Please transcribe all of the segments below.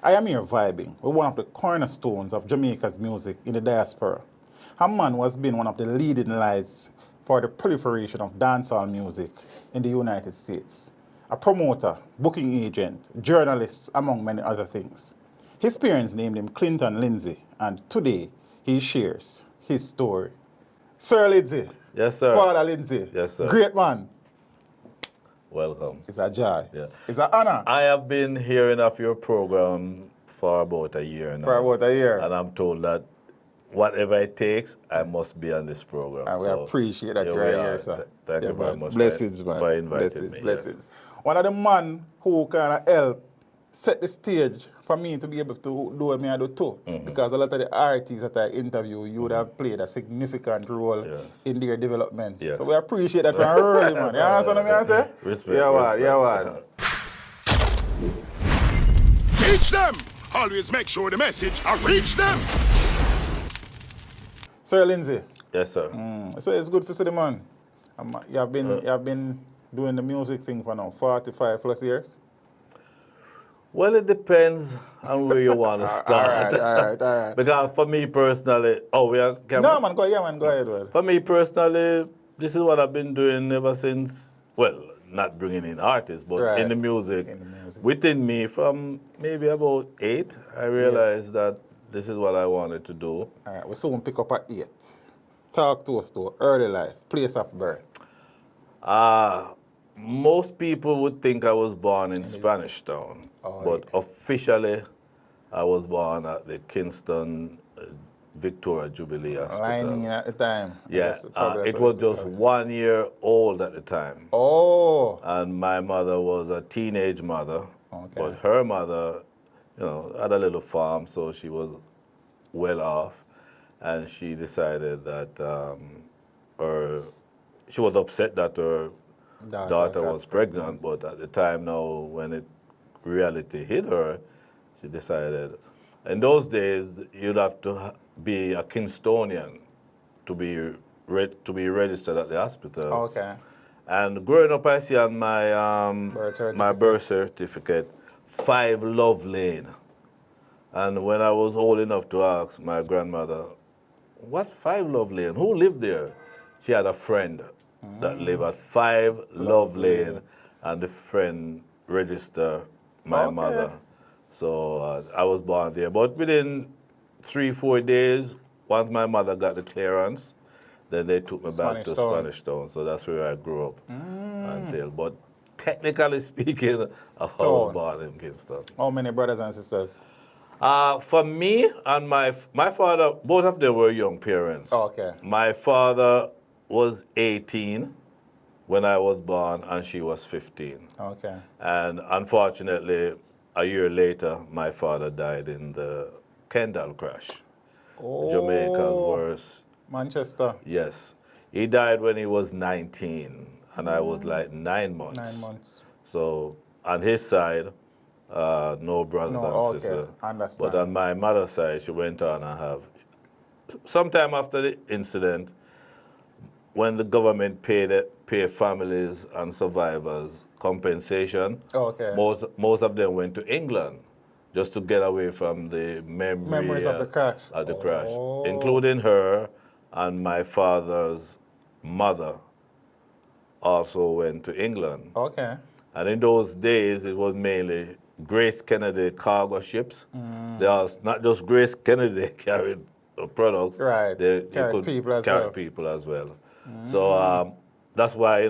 I am here vibing with one of the cornerstones of Jamaica's music in the diaspora. A man who has been one of the leading lights for the proliferation of dancehall music in the United States. A promoter, booking agent, journalist, among many other things. His parents named him Clinton Lindsay, and today he shares his story. Sir Lindsay. Yes, sir. Father Lindsay. Yes, sir. Great man. Welcome. It's a joy. Yeah. It's an honor. I have been hearing of your program for about a year now. For about a year. And I'm told that whatever it takes, I must be on this program. And we appreciate that you're here, sir. Thank you very much Blessings, man. for inviting me. Blessings. Yes. One of the men who kind of helped set the stage for me to be able to do what I do too. Because a lot of the artists that I interview, you would have played a significant role in their development. Yes. So we appreciate that from early, man. You understand what I say? Respect. Yeah, man. Teach them! Always make sure the message reach them! Sir Lindsay. Yes, sir. So it's good for see the man. You have been doing the music thing for now 45 plus years? Well, it depends on where you want to start. all right. Because for me personally, No, man, go ahead. Well. For me personally, this is what I've been doing ever since, well, not bringing in artists, but in the music. Within me, from maybe about 8, I realized that this is what I wanted to do. All right, we soon pick up at 8. Talk to us, though. Early life, place of birth. Most people would think I was born in Spanish Town, but officially I was born at the Kingston Victoria Jubilee Hospital. Lining at the time. Yeah, it was just 1 year old at the time. Oh. And my mother was a teenage mother, but her mother, had a little farm, so she was well off, and she decided that she was upset that her daughter was pregnant, but at the time now, when reality hit her, she decided. In those days, you'd have to be a Kingstonian to be registered at the hospital. Okay. And growing up, I see on my my birth certificate, 5 Love Lane. And when I was old enough to ask my grandmother, what 5 Love Lane? Who lived there? She had a friend that lived at 5 Love Lane, and the friend registered my mother. So I was born there. But within 3-4 days, once my mother got the clearance, then they took me back to Spanish Town. So that's where I grew up until. But technically speaking, I was born in Kingston. How many brothers and sisters? For me and my father, both of them were young parents. Okay. My father was 18 when I was born, and she was 15. Okay. And unfortunately, a year later, my father died in the Kendall crash. Oh. Jamaica's worst. Manchester. Yes. He died when he was 19, and I was like 9 months. 9 months. So on his side, no brothers and sisters. Understand. But on my mother's side, she went on and have. Sometime after the incident, when the government pay families and survivors compensation, most of them went to England just to get away from the memories of the crash. Including her, and my father's mother also went to England. Okay. And in those days, it was mainly Grace Kennedy cargo ships. There was not just Grace Kennedy they carried products. Right. They carried could people as well. So that's why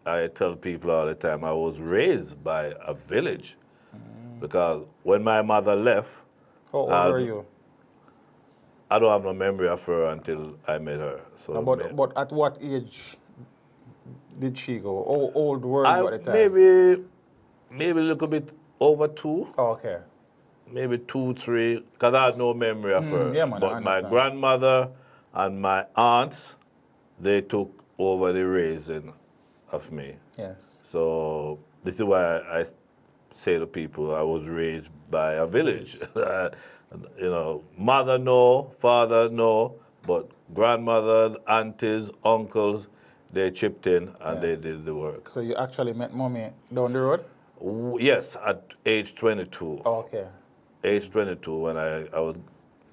I tell people all the time I was raised by a village, because when my mother left, how old were you? I don't have no memory of her until I met her. So no, but at what age did she go? How old were you at the time? Maybe a little bit over 2. Okay. Maybe 2, 3, because I had no memory of her. Yeah, man, but my grandmother and my aunts, they took over the raising of me. Yes. So this is why I say to people I was raised by a village. Mother no, father no, but grandmother, aunties, uncles, they chipped in and they did the work. So you actually met mommy down the road? Yes, at age 22. Okay. age 22 when I was,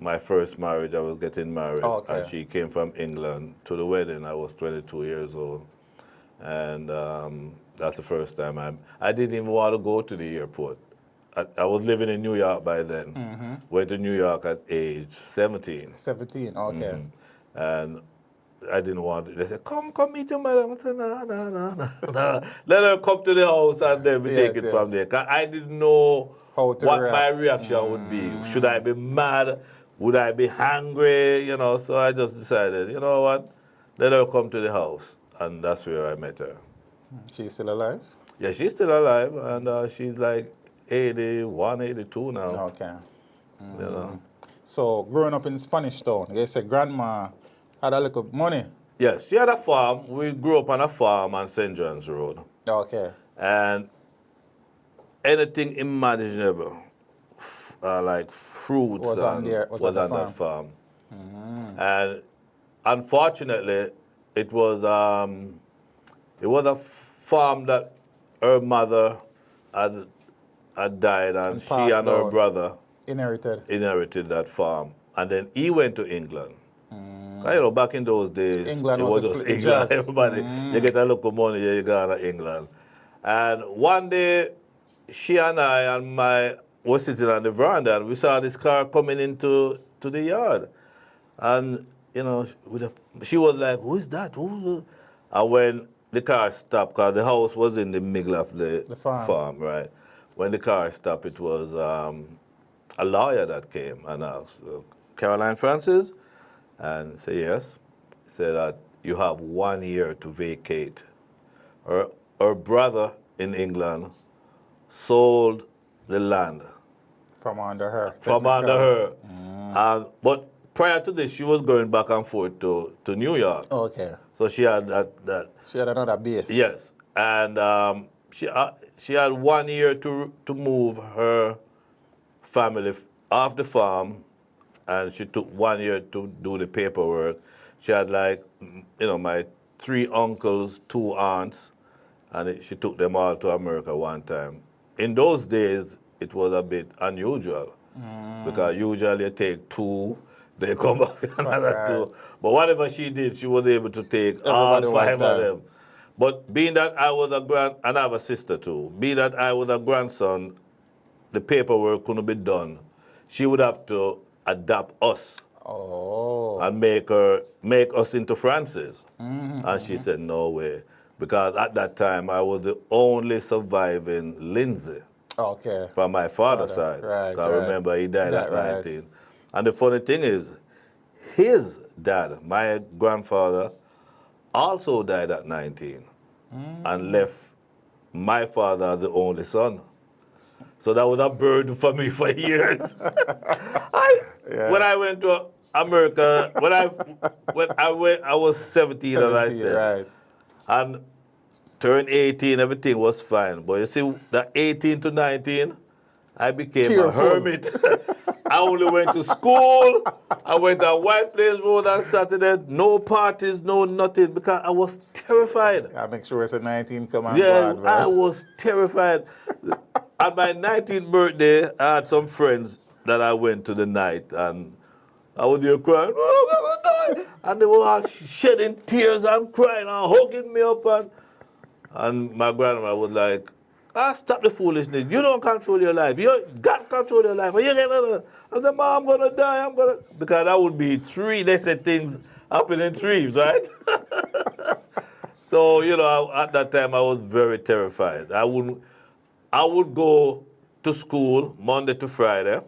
my first marriage, I was getting married. Oh, okay. And she came from England to the wedding. I was 22 years old. And that's the first time I didn't even want to go to the airport. I was living in New York by then. Went to New York at age 17. 17, okay. And I didn't want it. They said, come meet your mother. I said, no. Let her come to the house and then we take it from there. 'Cause I didn't know what my reaction would be. Should I be mad? Would I be hungry? You know, so I just decided, you know what? Let her come to the house. And that's where I met her. She's still alive? Yeah, she's still alive. And she's like 81, 82 now. Okay. You know. So, growing up in Spanish Town, they say grandma had a little money. Yes, she had a farm. We grew up on a farm on St. John's Road. Okay. And anything imaginable, like fruits, was on that farm. And unfortunately, it was a farm that her mother had died, and she and her brother inherited that farm. And then he went to England. You know, back in those days, England it was was just England. Everybody, you get a look of money, you go to England. And one day, she and I were sitting on the veranda, and we saw this car coming into the yard. And, you know, she was like, who is that? And when the car stopped, because the house was in the middle of the farm, right? When the car stopped, it was a lawyer that came and asked, Caroline Francis? And said yes. Said that you have 1 year to vacate. Her brother in England sold the land. From under her. From under her. But prior to this, she was going back and forth to New York. Okay. So she had that. She had another base. Yes. And she had 1 year to move her family off the farm. And she took 1 year to do the paperwork. She had like, you know, my 3 uncles, 2 aunts, and she took them all to America one time. In those days, it was a bit unusual because usually you take 2, they come back with another 2. But whatever she did, she was able to take all 5 of them. But being that I was and I have a sister too, being that I was a grandson, the paperwork couldn't be done. She would have to adopt us and make us into Francis. And she said, no way. Because at that time, I was the only surviving Lindsay from my father's side. Right, I remember he died at 19. And the funny thing is, his dad, my grandfather, also died at 19 and left my father the only son. So that was a burden for me for years. When I went to America, when I was 17, as I said, right. and turned 18, everything was fine. But you see, that 18 to 19, I became a hermit. I only went to school. I went on White Plains Road on Saturday. No parties, no nothing, because I was terrified. I make sure it's a 19 come on. Yeah, board, I was terrified. At my 19th birthday, I had some friends that I went to the night, and I was there crying, oh, I'm gonna die. And they were all shedding tears and crying and hugging me up. And my grandma was like, stop the foolishness. You don't control your life. You got to control your life. I said, Mom, I'm going to die. Because that would be 3, they said things happen in 3s, right? So, you know, at that time, I was very terrified. I would go to school Monday to Friday.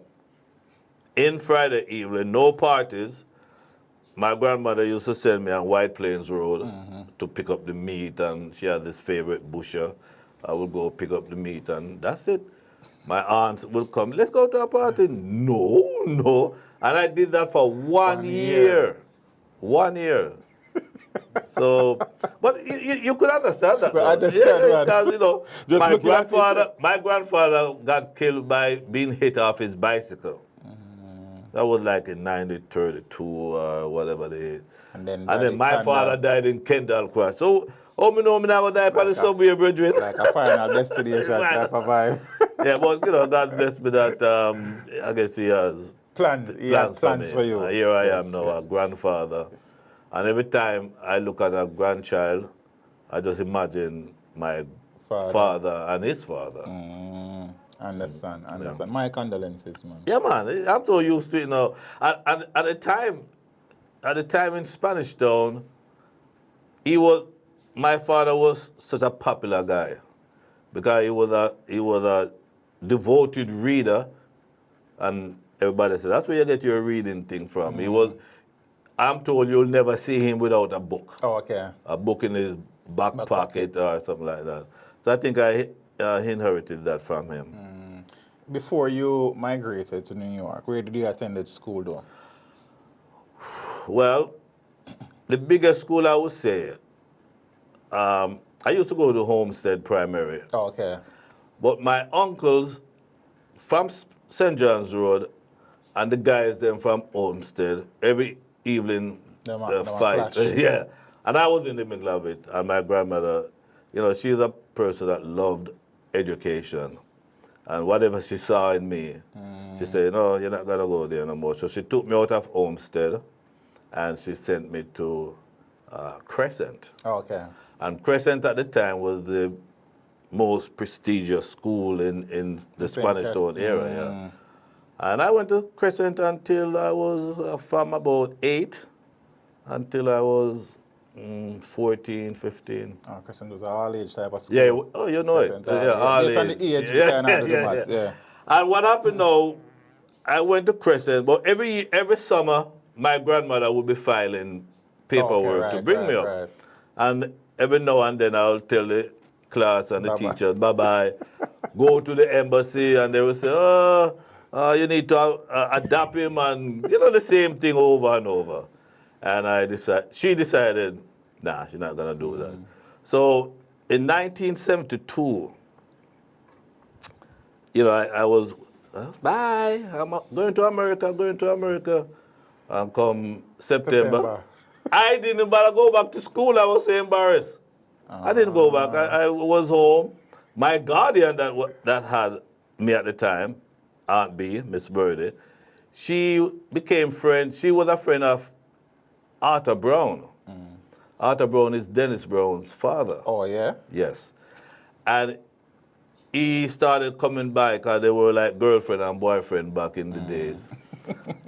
In Friday evening, no parties. My grandmother used to send me on White Plains Road to pick up the meat, and she had this favorite busher. I would go pick up the meat, and that's it. My aunts would come, let's go to a party. No. And I did that for 1 year. 1 year. So, but you could understand that. I understand that. Because, you know, my grandfather got killed by being hit off his bicycle. That was like in 1932 or whatever they did. And then my father died in Kendall Crash. So, me know me now die by the subway bridge. Like a final destination type of vibe. Yeah, but you know, God bless me that I guess He has He had plans me. for you. And here I am Yes, now, a yes. grandfather. And every time I look at a grandchild, I just imagine my father and his father. Understand. My condolences, man. Yeah, man, I'm so used to it now. And at the time in Spanish Town, my father was such a popular guy because he was a devoted reader, and everybody said that's where you get your reading thing from. I'm told you'll never see him without a book. Oh, okay. A book in his back pocket or something like that. So I think I inherited that from him. Before you migrated to New York, where did you attend school, though? Well, the biggest school I would say, I used to go to Homestead Primary. Oh, okay. But my uncles from St. John's Road and the guys then from Homestead, every evening fight. Yeah. And I was in the middle of it. And my grandmother, you know, she's a person that loved education. And whatever she saw in me, she said, no, you're not going to go there no more. So she took me out of Homestead and she sent me to Crescent. Oh, okay. And Crescent at the time was the most prestigious school in the Spanish Town area. Yeah. And I went to Crescent until I was from about 8 until I was 14, 15. Oh, Crescent was an all-age type of school. Yeah, oh, you know Crescent, it. Yeah, all based on the age, you can handle the maths, yeah. And what happened now, I went to Crescent, but every summer, my grandmother would be filing paperwork to bring me up. Right. And every now and then I'll tell the class and the teachers, bye-bye. Go to the embassy, and they will say, you need to adapt him, and you know, the same thing over and over. And she decided, nah, she's not going to do that. So in 1972, you know, I was, bye, I'm going to America. And come September. I didn't bother go back to school. I was so embarrassed. I didn't go back. I was home. My guardian that had me at the time, Aunt B, Miss Birdie, she became friend. She was a friend of Arthur Brown. Arthur Brown is Dennis Brown's father. Oh, yeah? Yes. And he started coming by because they were like girlfriend and boyfriend back in the days.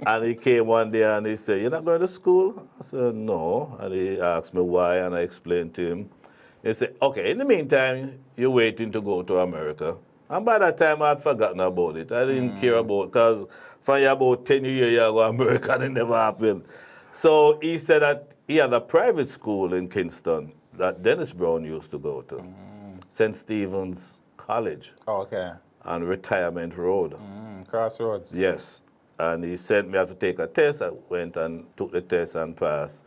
And he came one day and he said, you're not going to school? I said, no. And he asked me why, and I explained to him. He said, okay, in the meantime, you're waiting to go to America. And by that time, I had forgotten about it. I didn't care about it, because from about 10 years, you go to America, and it never happened. So he said that he had a private school in Kingston that Dennis Brown used to go to, St. Stephen's College. Oh, okay. On Retirement Road. Crossroads. Yes. And he sent me out to take a test. I went and took the test and passed.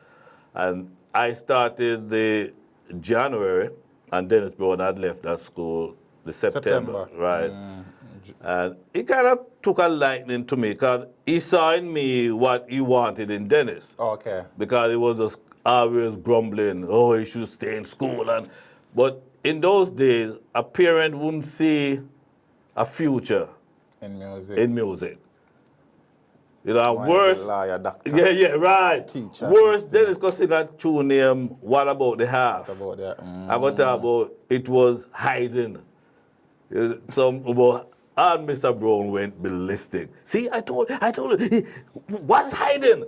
And I started the January, and Dennis Brown had left that school the September. Right. And he kind of took a liking to me because he saw in me what he wanted in Dennis. Okay. Because he was just always grumbling, oh, he should stay in school. But in those days, a parent wouldn't see a future in music. You know, worse. Lawyer, doctor, yeah, right. Teacher. Worse, Dennis could sing a tune named What About the Half? About that. I'm going to talk about it was hiding. And Mr. Brown went ballistic. See, I told you, what's hiding?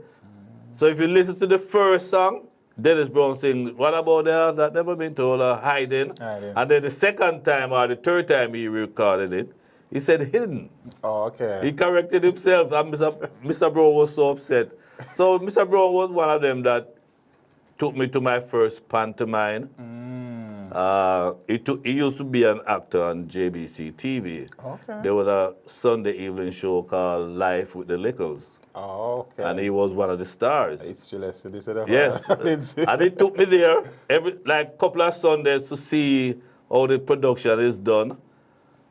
So if you listen to the first song, Dennis Brown sing, What About the Half? That never been told, hiding. And then the second time or the third time he recorded it, he said hidden. Oh, okay. He corrected himself, and Mr. Brown was so upset. So Mr. Brown was one of them that took me to my first pantomime. He used to be an actor on JBC TV. Okay. There was a Sunday evening show called Life with the Lickles. Oh, okay. And he was one of the stars. It's yes. And he took me there every couple of Sundays to see how the production is done.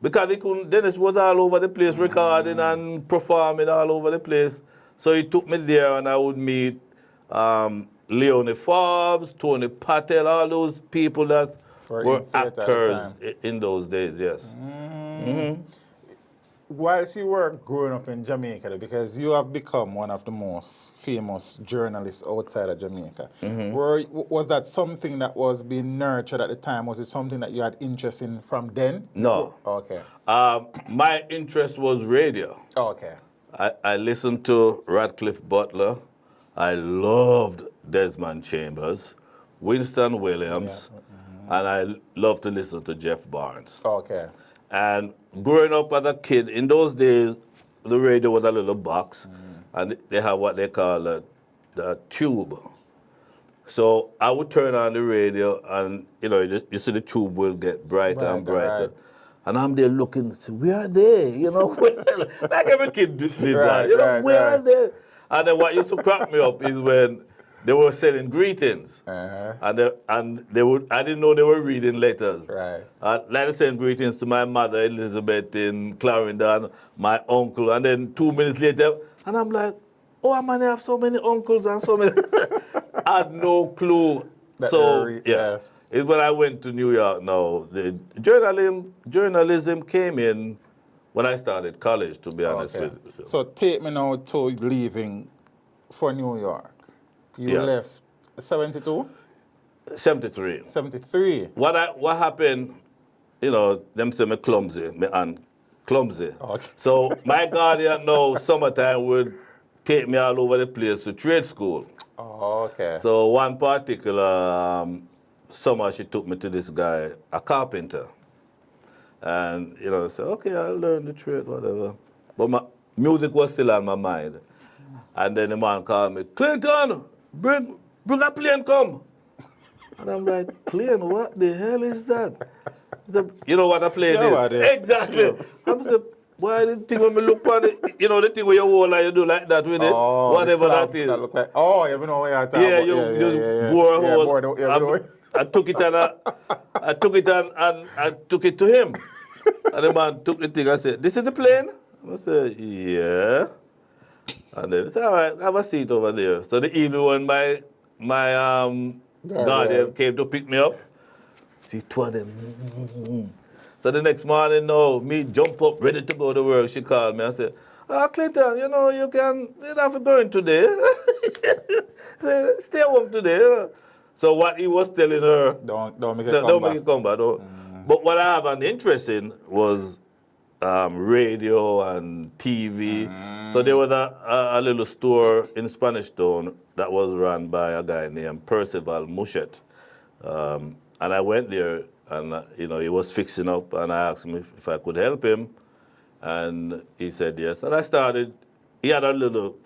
Because Dennis was all over the place recording and performing all over the place. So he took me there, and I would meet Leonie Forbes, Tony Patel, all those people that were actors in those days, yes. whilst you were growing up in Jamaica, because you have become one of the most famous journalists outside of Jamaica, was that something that was being nurtured at the time? Was it something that you had interest in from then? No. Okay. My interest was radio. Okay. I listened to Radcliffe Butler. I loved Desmond Chambers, Winston Williams, and I loved to listen to Jeff Barnes. Okay. And growing up as a kid, in those days, the radio was a little box, and they have what they call the tube. So I would turn on the radio, and you see the tube will get brighter and brighter. Right. And I'm there looking, where are they? Like every kid did that. Where are they? And then what used to crack me up is when they were selling greetings, and they would. I didn't know they were reading letters. Right. Like I sent greetings to my mother Elizabeth in Clarendon, my uncle, and then 2 minutes later, and I'm like, oh, I might have so many uncles and so many. I had no clue. It's when I went to New York. Now the journalism came in when I started college. To be honest with you. So take me now to leaving for New York. You left 72? 73. 73. What happened, them say me clumsy, me aunt clumsy. Okay. So my guardian now, summertime, would take me all over the place to trade school. Oh, okay. So one particular summer, she took me to this guy, a carpenter. And, I said, okay, I'll learn the trade, whatever. But my music was still on my mind. And then the man called me, Clinton, bring a plane, come. And I'm like, plane, what the hell is that? Said, you know what a plane is? Exactly. I'm saying, why the thing when me look on it, the thing where you hold and you do like that with it, whatever that is. That look like, you know what you're talking about. You just bore a hole. I took it and I took it to him. And the man took the thing and said, this is the plane? I said, yeah. And then he said, all right, have a seat over there. So the evening when my guardian came to pick me up, see two of them. So the next morning, me jump up, ready to go to work. She called me and said, Clinton, you don't have to go in today. Say, stay home today. So what he was telling her, don't make it come back. But what I have an interest in was radio and TV. So there was a little store in Spanish Town that was run by a guy named Percival Mushet. And I went there, and he was fixing up, and I asked him if I could help him. And he said yes. And I started, he had a little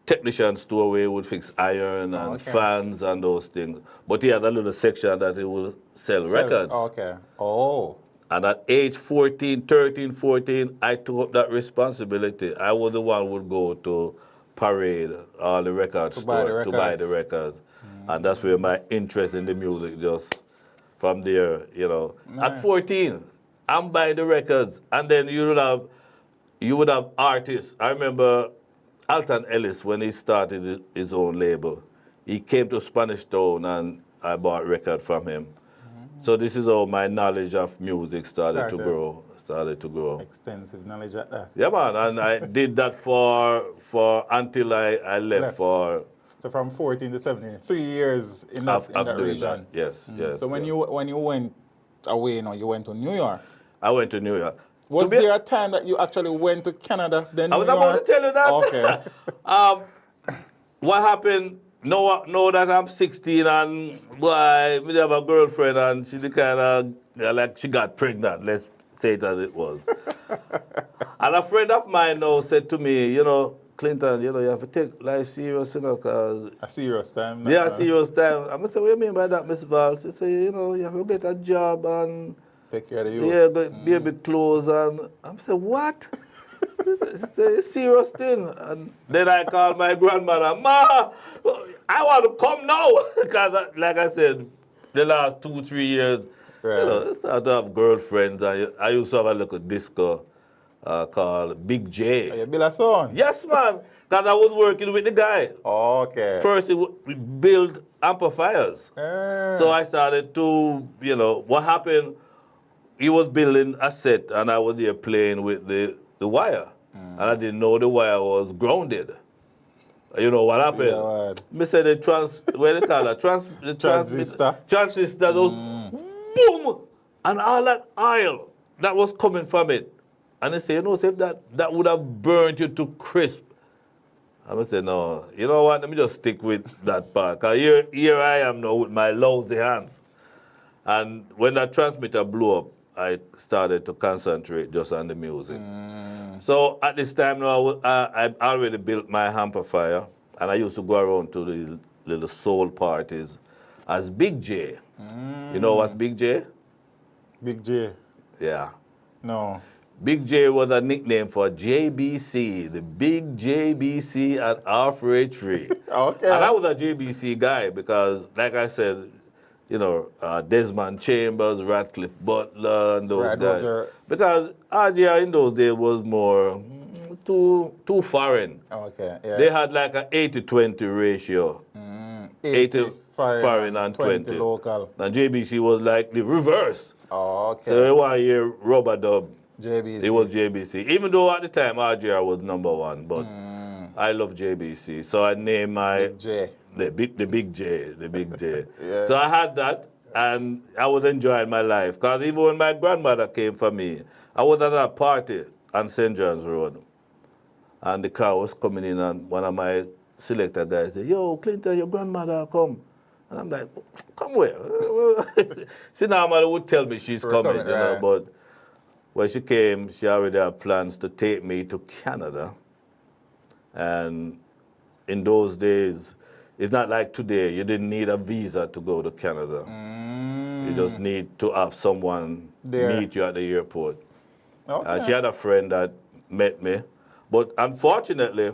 technician store where he would fix iron and fans and those things. But he had a little section that he would sell records. Okay. Oh. And at age 13, 14, I took up that responsibility. I was the one who would go to parade all the record stores to buy the records. And that's where my interest in the music just from there, Nice. At 14, I'm buying the records. And then you would have artists. I remember Alton Ellis, when he started his own label, he came to Spanish Town and I bought record from him. So this is how my knowledge of music started to grow. Extensive knowledge at that. Yeah, man, and I did that for until I left for. So from 14 to 17, 3 years in that region. That. Yes, yes. So when you went away, you went to New York. I went to New York. Was there a time that you actually went to Canada? Then I was about to tell you that. Okay. What happened? Know that I'm 16 and boy, we have a girlfriend and she kind of she got pregnant. Let's say it as it was. And a friend of mine now said to me, Clinton, you have to take life serious, cause a serious time. Yeah, a serious time. I'm gonna say, what do you mean by that, Miss Val? She said, you have to get a job and take care of you. Yeah, be a bit close and I'm saying, what? It's a serious thing. And then I called my grandmother, Ma, I want to come now. Because, like I said, the last 2-3 years, I started to have girlfriends. I used to have a little disco called Big J. Oh, you build a son? Yes, man. Because I was working with the guy. Okay. First, we built amplifiers. So I started to, what happened he was building a set, and I was there playing with the wire. And I didn't know the wire was grounded. You know what happened? Yeah, what? Me said what they call it? Transistor. Transistor, boom! And all that oil that was coming from it. And they say, you know, if that would have burnt you to crisp. I said, no, you know what? Let me just stick with that part. Because here I am now with my lousy hands. And when that transmitter blew up, I started to concentrate just on the music. So at this time now, I already built my amplifier, and I used to go around to the little soul parties as Big J. You know what's Big J? Big J. Yeah. No. Big J was a nickname for JBC, the big JBC at Halfway Tree. Okay. And I was a JBC guy because, like I said, you know, Desmond Chambers, Radcliffe Butler, and those guys. Because RGR in those days was more too foreign. Okay, yeah. They had like an 80-20 ratio. 80 foreign and 20 local. And JBC was like the reverse. Oh, okay. So everyone hear rubber dub. JBC. It was JBC. Even though at the time RGR was #1, but I love JBC. So I named my Big J. The big J. Yeah. So I had that, and I was enjoying my life. Because even when my grandmother came for me, I was at a party on St. John's Road. And the car was coming in, and one of my selector guys said, yo, Clinton, your grandmother come. And I'm like, come where? See, now mother would tell me she's coming, you know, right. but when she came, she already had plans to take me to Canada. And in those days, it's not like today. You didn't need a visa to go to Canada. You just need to have someone meet you at the airport. Okay. And she had a friend that met me. But unfortunately,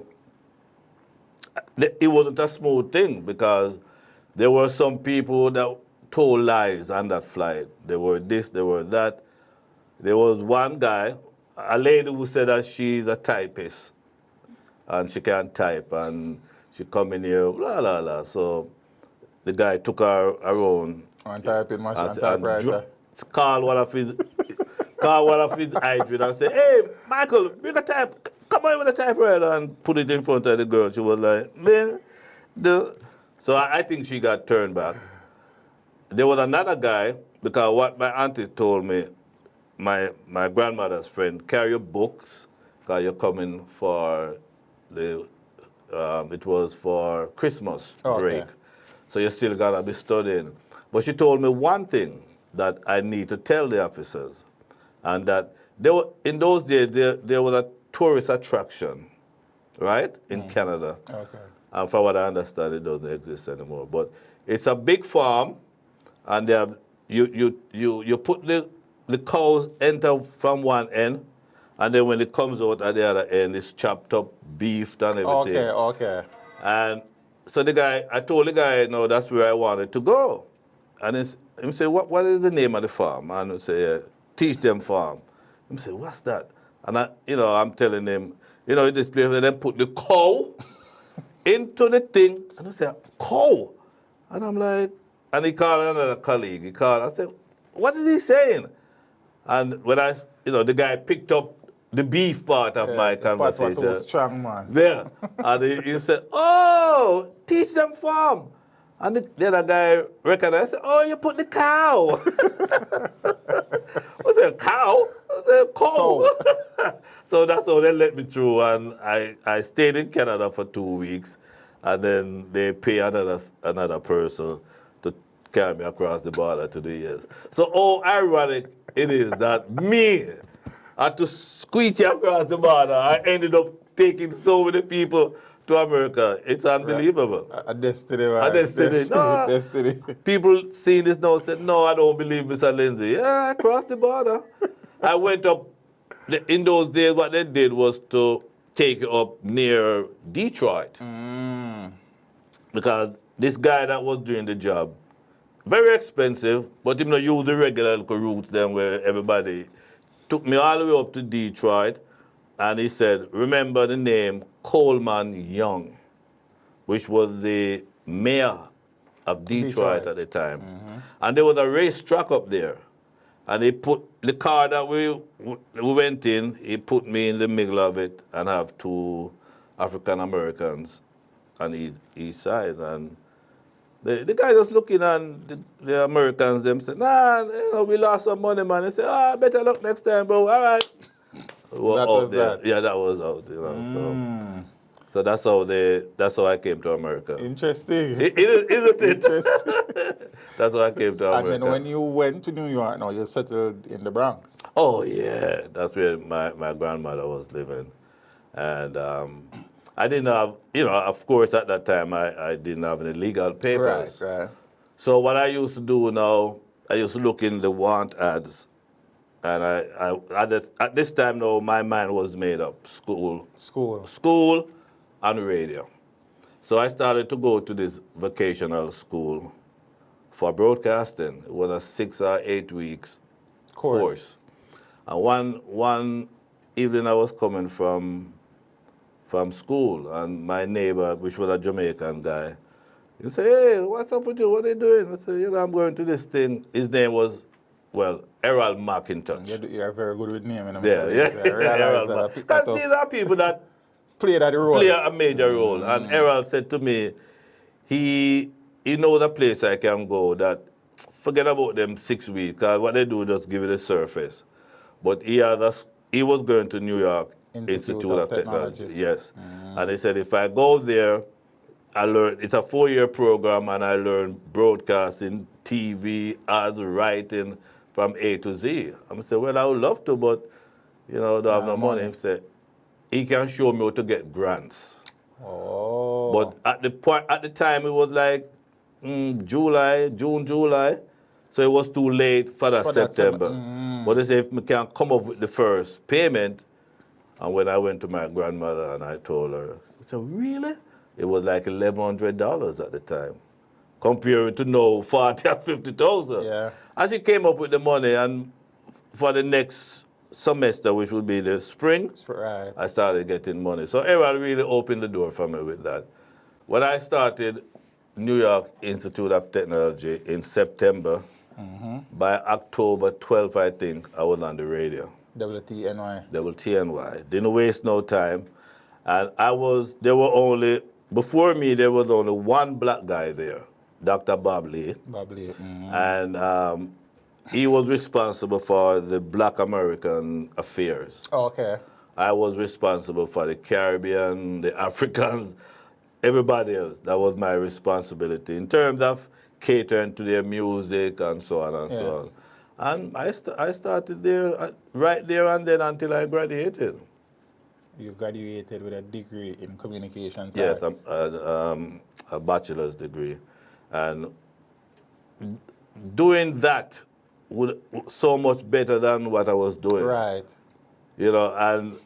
it wasn't a smooth thing because there were some people that told lies on that flight. They were this, they were that. There was one guy, a lady who said that she's a typist and she can't type and she come in here, blah, blah, blah. So the guy took her around. And typing machine and typewriter. Call one of his hydrant and say, hey, Michael, bring a type. Come on with a typewriter and put it in front of the girl. She was like, man, So I think she got turned back. There was another guy, because what my auntie told me, my grandmother's friend, carry your books, because you're coming for it was for Christmas break. So you still got to be studying. But she told me one thing that I need to tell the officers, and that in those days, there was a tourist attraction, right, in Canada. Okay. And from what I understand, it doesn't exist anymore. But it's a big farm, and they have, you put the cows enter from one end, and then when it comes out at the other end, it's chopped up, beefed and everything. Okay. And so I told the guy, no, that's where I wanted to go. And he said, what is the name of the farm? And I say, Teach Them Farm. He said, what's that? And I'm telling him, in this place, they then put the cow into the thing, and I said, cow? And I'm like, and he called another colleague. I said, what is he saying? And when the guy picked up the beef part of my conversation. Part was strong, man. Yeah. And he said, oh, Teach Them Farm. And the other guy recognized, said, oh, you put the cow. I said, cow? I said, cow. So that's how they let me through. And I stayed in Canada for 2 weeks. And then they pay another person to carry me across the border to the US. So how ironic it is that me had to squeeze across the border. I ended up taking so many people to America. It's unbelievable. Right. A destiny, man. A destiny. No. Destiny. People see this now and said, no, I don't believe Mr. Lindsay. Yeah, I crossed the border. I went up. In those days, what they did was to take you up near Detroit. Because this guy that was doing the job, very expensive, but him not use the regular routes then where everybody took me all the way up to Detroit, and he said, remember the name Coleman Young, which was the mayor of Detroit at the time. And there was a racetrack up there. And he put the car that we went in, he put me in the middle of it and have two African Americans on each side. And the guy just looking and the Americans, them said, nah, we lost some money, man. They said, better luck next time, bro. All right. That was that. Yeah, that was out, So that's how I came to America. Interesting. Isn't it? Interesting. That's how I came to America. And then when you went to New York, now you settled in the Bronx. Oh, yeah. That's where my grandmother was living. And I didn't have, of course, at that time, I didn't have any legal papers. Right. So what I used to do now, I used to look in the want ads. And at this time, though, my mind was made up. School and radio. So I started to go to this vocational school for broadcasting. It was a 6 or 8 weeks course. And one evening I was coming from school, and my neighbor, which was a Jamaican guy, he said, hey, what's up with you? What are you doing? I said, I'm going to this thing. His name was, Errol McIntosh. You're very good with names. Yeah. Because these are people that play a major role. And Errol said to me, he knows a place I can go that forget about them 6 weeks, because what they do just give you the surface. But he was going to New York Institute of Technology. Yes. And he said, if I go there, I learn, it's a 4-year program, and I learn broadcasting, TV, ads, writing, from A to Z. I said, well, I would love to, but, I don't have no money. He said, he can show me how to get grants. Oh. But at the time, it was like June, July. So it was too late for that September. But they said, if we can come up with the first payment, and when I went to my grandmother and I told her, she said, really? It was like $1,100 at the time, compared to now $40,000 or $50,000. Yeah. And she came up with the money, and for the next semester, which would be the spring, I started getting money. So Errol really opened the door for me with that. When I started New York Institute of Technology in September, by October 12th, I think, I was on the radio. WTNY. Didn't waste no time. And before me, there was only one black guy there, Dr. Bob Lee. And he was responsible for the Black American affairs. Oh, okay. I was responsible for the Caribbean, the Africans, everybody else. That was my responsibility in terms of catering to their music and so on and so on. And I started there, right there and then until I graduated. You graduated with a degree in communications arts? Yes, a bachelor's degree. And doing that was so much better than what I was doing. Right. And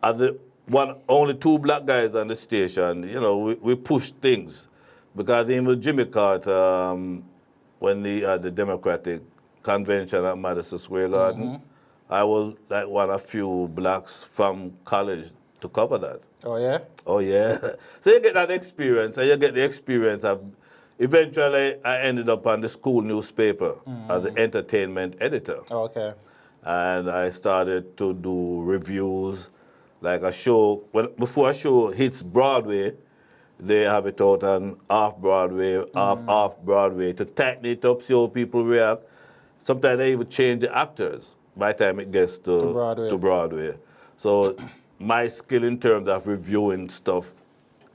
as only 2 black guys on the station, we pushed things. Because even with Jimmy Carter, when he had the Democratic convention at Madison Square Garden, I was like one of few blacks from college to cover that. Oh, yeah? Oh, yeah. So you get that experience, and you get the experience of, eventually I ended up on the school newspaper as the entertainment editor. Oh, okay. And I started to do reviews, like a show, before a show hits Broadway, they have it out on off-Broadway, off-Broadway, to tighten it up, see how people react. Sometimes they even change the actors by the time it gets to Broadway. So my skill in terms of reviewing stuff,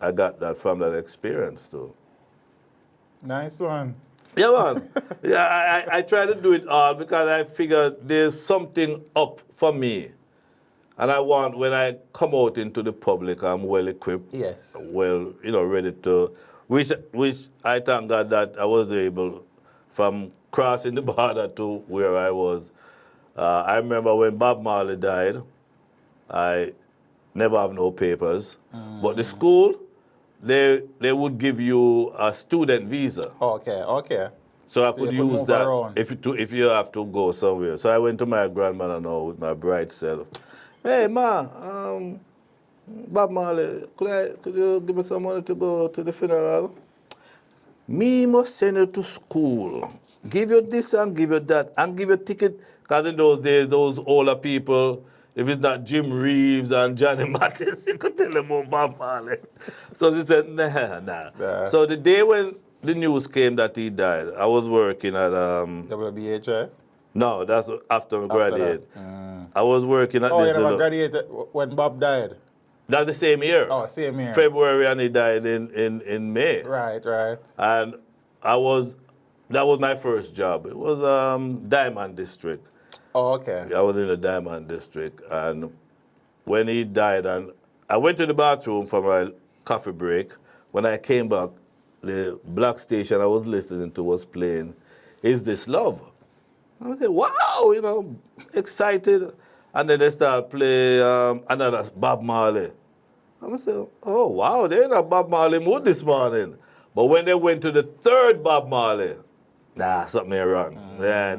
I got that from that experience too. Nice one. Yeah, man. I try to do it all because I figure there's something up for me. And I want, when I come out into the public, I'm well equipped. Yes. Well, ready to, which I thank God that I was able, from crossing the border to where I was. I remember when Bob Marley died, I never have no papers. But the school, they would give you a student visa. Okay. So I could use that if you have to go somewhere. So I went to my grandmother now with my bright self. Hey, Ma, Bob Marley, could you give me some money to go to the funeral? Me must send you to school, give you this and give you that, and give you ticket. Because in those days, those older people, if it's not Jim Reeves and Johnny Mattis, you could tell them about Bob Marley. So she said, nah. So the day when the news came that he died, I was working at... WBHI? No, that's after I graduated. I was working at Oh, this you never little... graduated when Bob died? That's the same year. Oh, same year. February, and he died in May. Right. And that was my first job. It was Diamond District. Oh, okay. I was in the Diamond District, and when he died, and I went to the bathroom for my coffee break. When I came back, the black station I was listening to was playing "Is This Love?" I said, "Wow," excited. And then they start play another Bob Marley. I said, "Oh wow, they're in a Bob Marley mood this morning." But when they went to the third Bob Marley, something ain't wrong. Yeah,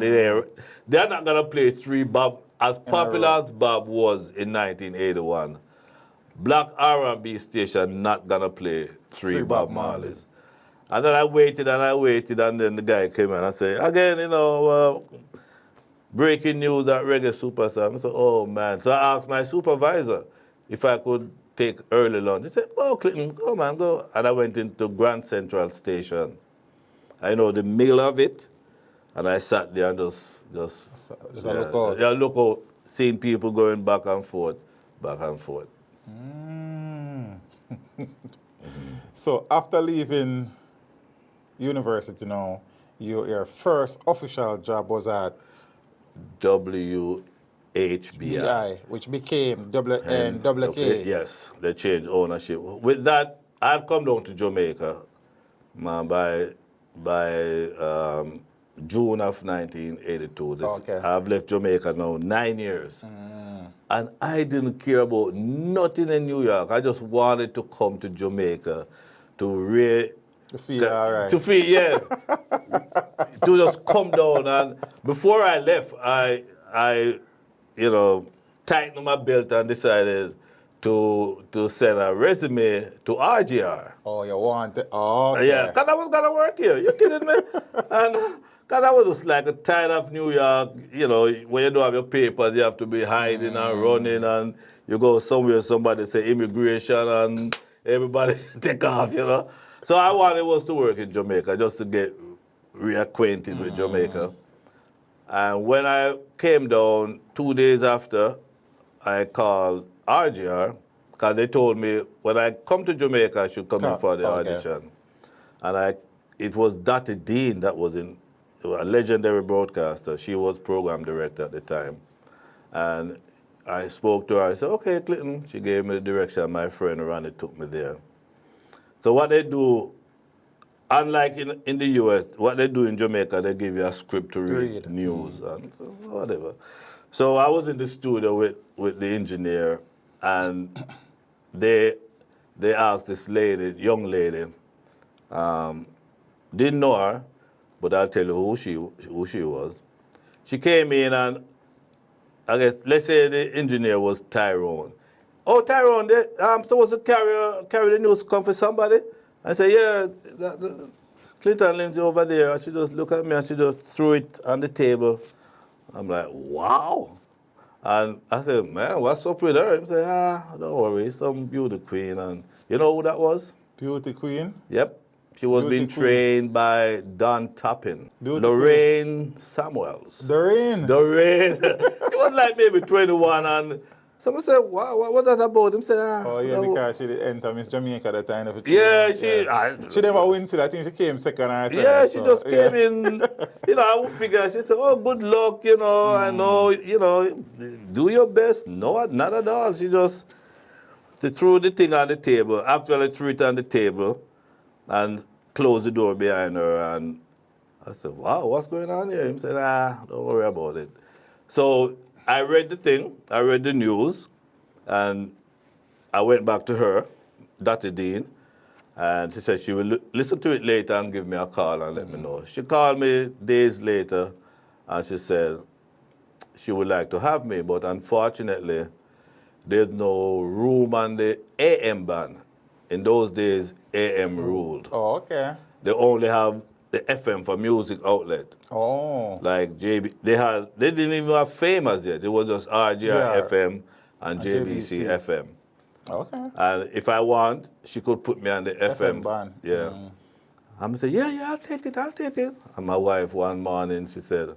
they're not gonna play three Bob as popular as Bob was in 1981. Black R&B station not gonna play three Bob Marleys. And then I waited, and then the guy came in and said, again, breaking news at Reggae Superstar. I said, oh man. So I asked my supervisor if I could take early lunch. He said, oh, Clinton, go man, go. And I went into Grand Central Station. I know the middle of it, and I sat there and just look out. Yeah, look out, seeing people going back and forth. So after leaving university now, your first official job was at WHBI. BI, which became WNWK. Yes, they changed ownership. With that, I'd come down to Jamaica by June of 1982. Okay. I've left Jamaica now 9 years. And I didn't care about nothing in New York. I just wanted to come to Jamaica to feel all right. To feel, yeah. To just come down. And before I left, I tightened my belt and decided to send a resume to RGR. Oh, you want it? Oh, okay. Yeah, because I was going to work here. You kidding me? And because I was just like tired of New York, when you don't have your papers, you have to be hiding and running, and you go somewhere, somebody say immigration, and everybody take off, So I wanted was to work in Jamaica, just to get reacquainted with Jamaica. And when I came down 2 days after, I called RGR, because they told me when I come to Jamaica, I should come in for the audition. And it was Dottie Dean that was a legendary broadcaster. She was program director at the time. And I spoke to her. I said, okay, Clinton. She gave me the direction. My friend Ronnie took me there. So what they do, unlike in the U.S., what they do in Jamaica, they give you a script to read news and so whatever. So I was in the studio with the engineer, and they asked this young lady, didn't know her, but I'll tell you who she was. She came in, and I guess, let's say the engineer was Tyrone. Oh, Tyrone, I'm supposed to carry the news, come for somebody? I said, yeah, Clinton and Lindsay over there. And she just looked at me and she just threw it on the table. I'm like, wow. And I said, man, what's up with her? He said, don't worry, some beauty queen. And you know who that was? Beauty queen? Yep. She was being trained by Don Toppin. Lorraine Samuels. Doreen? She was like maybe 21, and someone said, wow, what was that about? Him said, oh, yeah, because she didn't enter Miss Jamaica at the time of it. Yeah, she never win still. I think she came second or third. Yeah, she just came in. I would figure, she said, oh, good luck, I know, do your best. No, not at all. She threw the thing on the table, actually threw it on the table, and closed the door behind her. And I said, wow, what's going on here? He said, don't worry about it. So I read the thing, I read the news, and I went back to her, Dottie Dean, and she said she will listen to it later and give me a call and let me know. She called me days later, and she said she would like to have me, but unfortunately, there's no room on the AM band. In those days, AM ruled. Oh, okay. they only have the FM for music outlet. Oh. Like JB, they didn't even have Famous yet. It was just RGR FM and JBC FM. Okay. And if I want, she could put me on the FM. band. Yeah. I'm say, yeah, I'll take it. And my wife one morning, she said,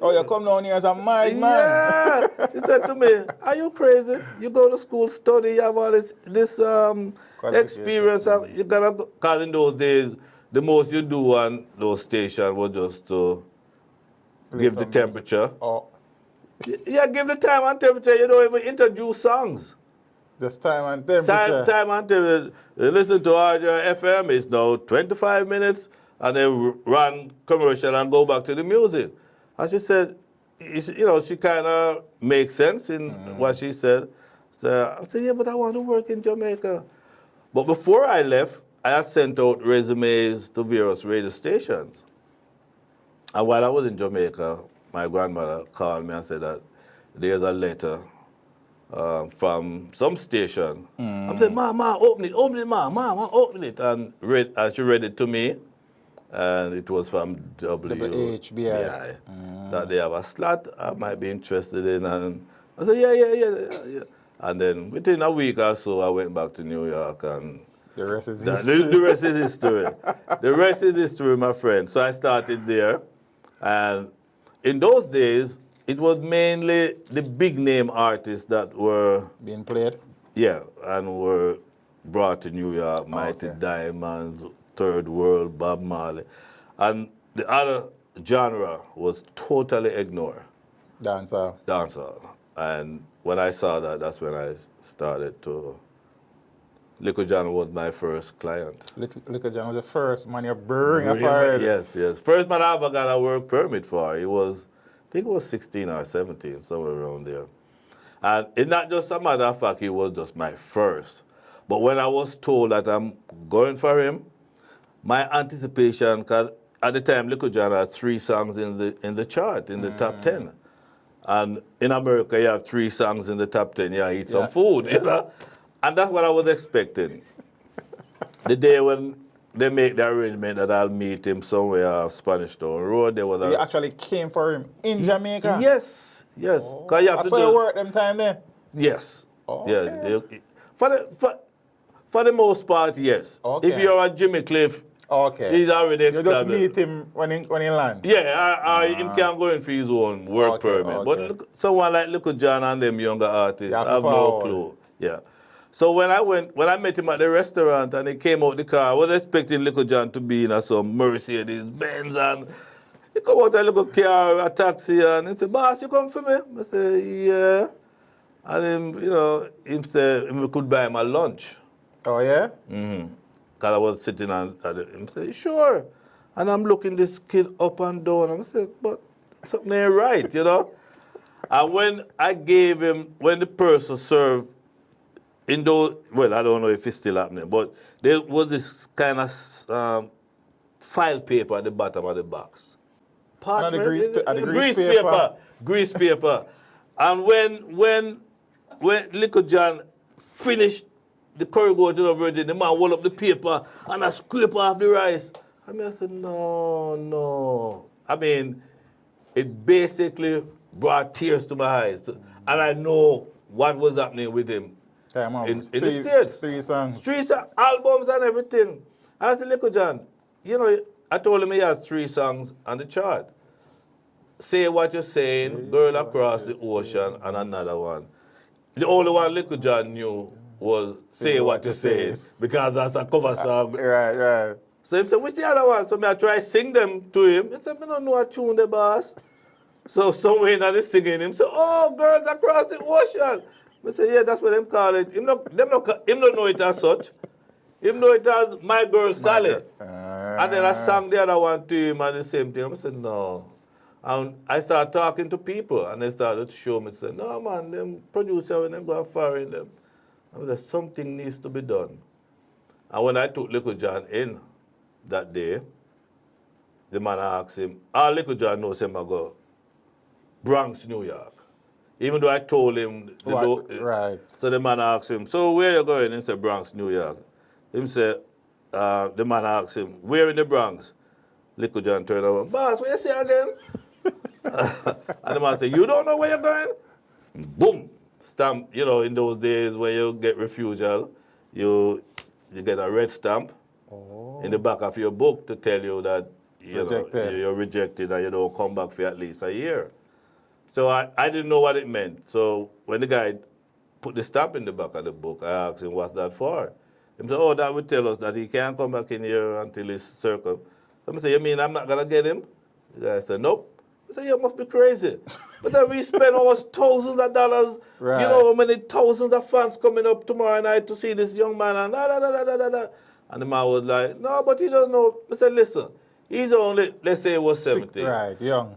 Oh, you come down here as a married man. yeah. She said to me, are you crazy? You go to school, study, you have all this experience. You gotta go. Because in those days, the most you do on those stations was just to give the temperature. Oh. Yeah, give the time and temperature. You don't even introduce songs. Just time and temperature. Time and temperature. Listen to RJ FM. It's now 25 minutes, and then run commercial and go back to the music. And she said, she kind of makes sense in what she said. So I said, yeah, but I want to work in Jamaica. But before I left, I had sent out resumes to various radio stations. And while I was in Jamaica, my grandmother called me and said that there's a letter from some station. I said, Ma, open it, Ma, open it. And she read it to me. And it was from WHBI. That they have a slot I might be interested in. And I said, yeah. And then within a week or so, I went back to New York. And the rest is history. The rest is history. The rest is history, my friend. So I started there. And in those days, it was mainly the big name artists that were being played. Yeah, and were brought to New York. Mighty Diamonds, Third World, Bob Marley. And the other genre was totally ignored. Dancehall. And when I saw that, that's when I started to... Little John was my first client. Little John was the first man you bring a fire. Yes. First man I ever got a work permit for. It was, I think it was 16 or 17, somewhere around there. And it's not just a matter of fact, he was just my first. But when I was told that I'm going for him, my anticipation, because at the time, Little John had 3 songs in the chart, in the top 10. And in America, you have 3 songs in the top 10. You eat some food, you know. And that's what I was expecting. The day when they make the arrangement that I'll meet him somewhere off Spanish Town Road, there was You actually came for him in Jamaica? Yes. Oh. Cause you have to you work them time there? Yes. Oh, okay. Yeah. For the most part, yes. Okay. If you're at Jimmy Cliff, he's already established. You just meet him when he land? Yeah, he can't go in for his own work permit. But someone like Little John and them younger artists have no clue. Yeah. So when I met him at the restaurant and he came out the car, I was expecting Little John to be in some Mercedes Benz, and he come out a little car, a taxi, and he said, "Boss, you come for me?" I said, "Yeah." And him said we could buy him a lunch. Oh yeah? Because I was sitting him said, "Sure." And I'm looking this kid up and down, and I said, "But something ain't right, you know." And when I gave him, when the person served, I don't know if it's still happening, but there was this kind of file paper at the bottom of the box. Grease paper. And when Little John finished the curry goat, the man rolled up the paper and I scrape off the rice. I said, no. I mean, it basically brought tears to my eyes. And I know what was happening with him. In the States. 3 songs. 3 albums and everything. And I said, Little John, I told him he has 3 songs on the chart. Say What You're Saying, Girl Across the Ocean, and another one. The only one Little John knew was Say What You're Saying, because that's a cover song. Right. So he said, which the other one? So I try sing them to him. He said, I don't know a tune, the boss. So somewhere in the singing, him said, oh, Girls Across the Ocean. I say, yeah, that's what them call it. Him don't know it as such. Him know it as My Girl Sally. And then I sang the other one to him and the same thing. I said, no. And I started talking to people and they started to show me, said, no man, them producer, when them go foreign them. I said, something needs to be done. And when I took Little John in that day, the man asked him, all Little John knows him I go, Bronx, New York. Even though I told him, right. So the man asked him, so where you going? He said, Bronx, New York. He said, the man asked him, where in the Bronx? Little John turned around, boss, where you see again? And the man said, you don't know where you're going? Boom, stamp. You know, in those days when you get refusal, you get a red stamp in the back of your book to tell you that you're rejected and you don't come back for at least a year. So I didn't know what it meant. So when the guy put the stamp in the back of the book, I asked him, what's that for? He said, oh, that would tell us that he can't come back in here until he's circled. So I said, you mean I'm not going to get him? The guy said, nope. I said, you must be crazy. But then we spend almost thousands of dollars. Right. You know how many thousands of fans coming up tomorrow night to see this young man and da da da da da da. And the man was like, no, but he doesn't know. I said, listen, he's only, let's say he was 70. Right, young.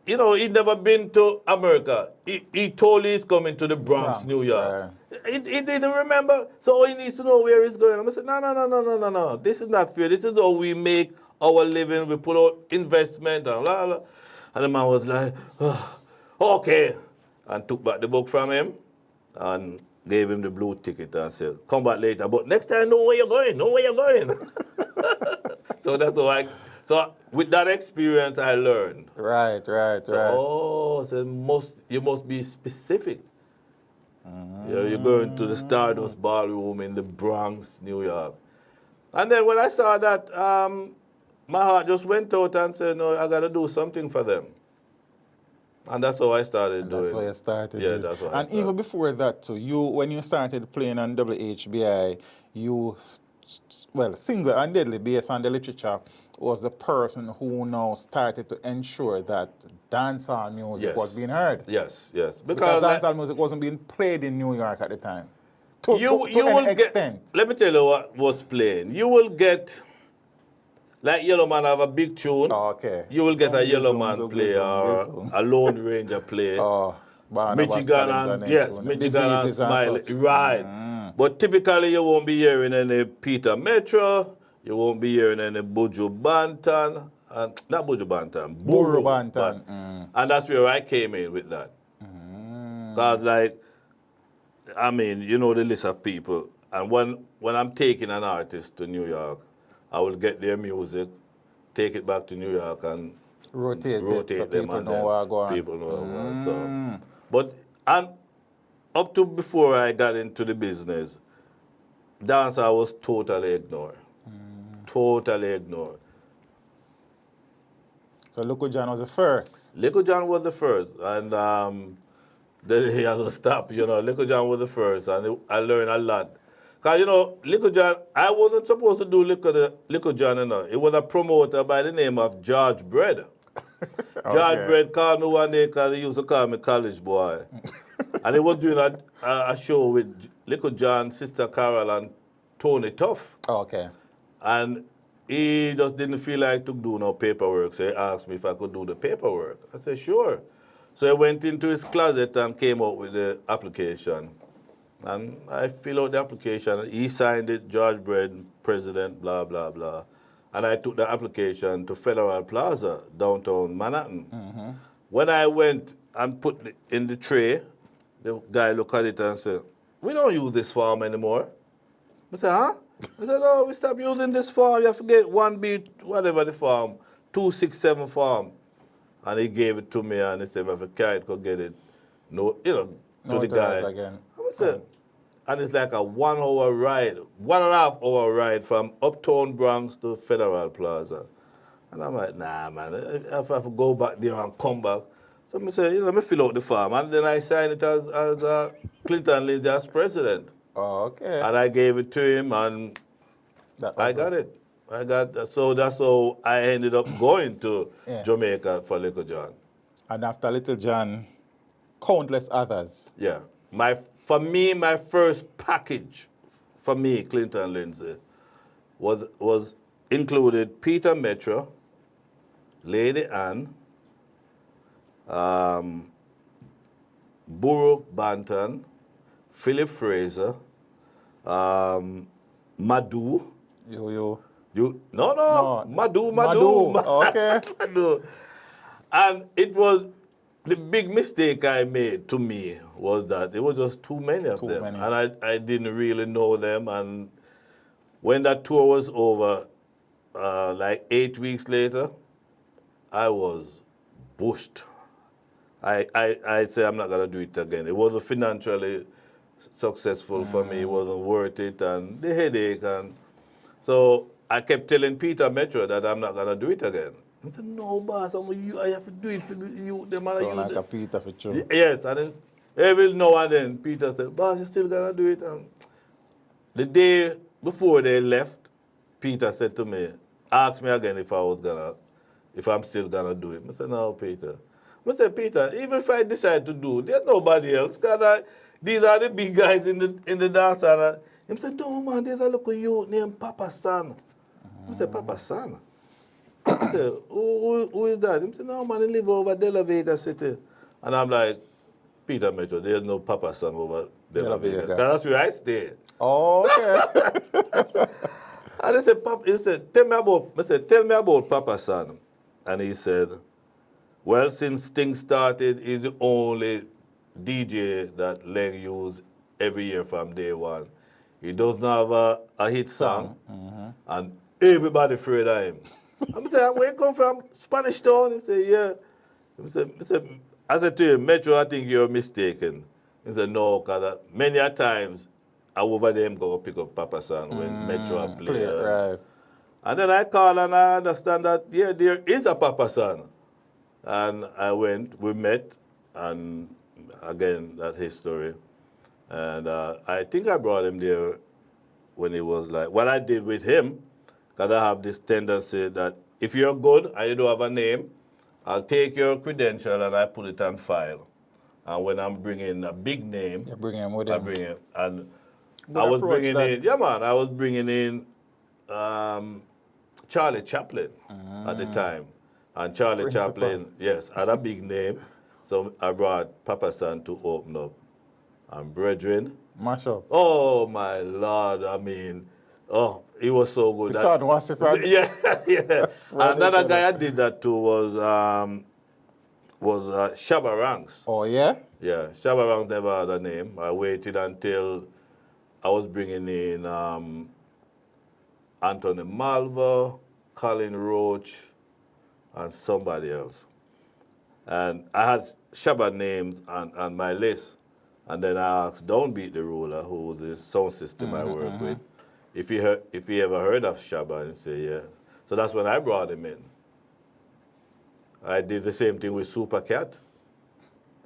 You know, he'd never been to America. He told he's coming to the Bronx, New York. He didn't remember, so he needs to know where he's going. I said, no. This is not fair. This is how we make our living. We put out investment and blah, blah. And the man was like, oh, okay. And took back the book from him and gave him the blue ticket and said, come back later. But next time, know where you're going. So that's how so with that experience, I learned. Right. Oh, so you must be specific. You're going to the Stardust Ballroom in the Bronx, New York. And then when I saw that, my heart just went out and said, no, I got to do something for them. And that's how I started doing it. That's how you started. Yeah, that's how I started. And even before that, too, when you started playing on WHBI, you, single-handedly, based on the literature, was the person who now started to ensure that dancehall music was being heard. Yes. Because dancehall music wasn't being played in New York at the time. To an extent. Let me tell you what was playing. You will get, like Yellow Man have a big tune. Oh, okay. You will get a Yellow Man play or a Lone Ranger play. Michigan and Smiley. Right. But typically you won't be hearing any Peter Metro. You won't be hearing any Buju Banton. Not Buju Banton. Buru Banton. And that's where I came in with that. Because you know the list of people. And when I'm taking an artist to New York, I will get their music, take it back to New York and rotate it so them people and know where I go on. People know where I go on. So, but up to before I got into the business, dance I was totally ignored. Totally ignored. So Little John was the first? Little John was the first. And then he hasn't stopped, Little John was the first. And I learned a lot. Because, Little John, I wasn't supposed to do Little John, It was a promoter by the name of George Bread. George Bread called me one day because he used to call me college boy. And he was doing a show with Little John, Sister Carol, and Tony Tuff. Okay. And he just didn't feel like to do no paperwork, so he asked me if I could do the paperwork. I said, sure. So I went into his closet and came out with the application. And I filled out the application. He signed it, George Bread, president, blah, blah, blah. And I took the application to Federal Plaza, downtown Manhattan. When I went and put it in the tray, the guy looked at it and said, we don't use this form anymore. I said, huh? I said, no, we stopped using this form. You have to get 1B, whatever the form, 267 form. And he gave it to me and he said, if I can't go get it, to the guy. Again. I said, and it's like a 1 hour ride, 1.5 hour ride from uptown Bronx to Federal Plaza. And I'm like, nah, man, if I have to go back there and come back. So I said, let me fill out the form. And then I signed it as Clinton Lindsay as president. Oh, okay. And I gave it to him, and I got it. So that's how I ended up going to Jamaica for Little John. And after Little John, countless others. Yeah. For me, my first package, Clinton Lindsay, was included Peter Metro, Lady Anne, Buru Banton, Philip Fraser, Madu. No. Madu. Okay. Madu. And it was the big mistake I made to me was that there was just too many of them. And I didn't really know them. And When that tour was over, like 8 weeks later, I was bushed. I'd say I'm not going to do it again. It wasn't financially successful for me. It wasn't worth it, and the headache. And so I kept telling Peter Metro that I'm not going to do it again. He said, no, boss, I have to do it for you. So like a Peter for sure. Yes, and then every now and then Peter said, boss, you still going to do it? And the day before they left, Peter said to me, ask me again if I'm still going to do it. I said, no, Peter. I said, Peter, even if I decide to do it, there's nobody else. Because these are the big guys in the dance. And he said, no, man, there's a little youth named Papa San. I said, Papa San? I said, who is that? He said, no, man, he live over De La Vega City. And I'm like, Peter Metro, there's no Papa San over De La Vega. That's where I stay. Oh, okay. And he said, tell me about Papa San. And he said, well, since things started, he's the only DJ that Leng used every year from day one. He doesn't have a hit song, and everybody afraid of him. I said, where you come from? Spanish Town? He said, yeah. I said to him, Metro, I think you're mistaken. He said, no, because many a times I over there go pick up Papa San when Metro play. Right. And then I call and I understand that, yeah, there is a Papa San. And I went, we met, and again, that's his story. And I think I brought him there when he was like, what I did with him, because I have this tendency that if you're good and you don't have a name, I'll take your credential and I put it on file. And when I'm bringing a big name, you bring him with I him. bring him. And Good I was approach, bringing that. in, yeah, man, I was bringing in Charlie Chaplin at the time. And Charlie Principal. Chaplin, yes, had a big name. So I brought Papa San to open up. And Brethren, Mash up. oh my Lord, I mean, oh, he was so good. The son was Yeah, yeah. Right, Another guy I did that to was Shabba Ranks. Oh, yeah? Yeah, Shabba Ranks never had a name. I waited until I was bringing in Anthony Malva, Colin Roach, and somebody else. And I had Shabba names on my list. And then I asked Downbeat the Ruler, who was the sound system I work with, if he ever heard of Shabba, and he said, yeah. So that's when I brought him in. I did the same thing with Supercat.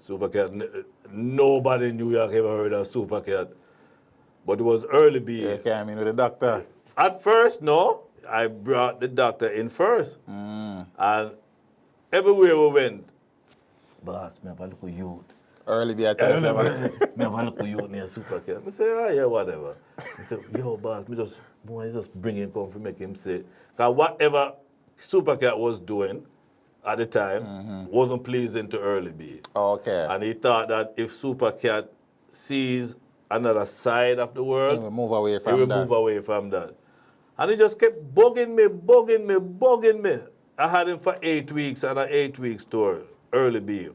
Supercat, nobody in New York ever heard of Supercat. But it was early B. Yeah, came in with the doctor. At first, no. I brought the doctor in first. And everywhere we went, boss, me have a little youth. Early be at time. Me have a little youth near Supercat. I say, oh, yeah, whatever. I said, yo, boss, me just bring him come to make him say. Because whatever Supercat was doing at the time wasn't pleasing to Early B. Okay. And he thought that if Supercat sees another side of the world, He will move away he from will that. move away from that. And he just kept bugging me. I had him for 8 weeks on an 8 week tour, Early B.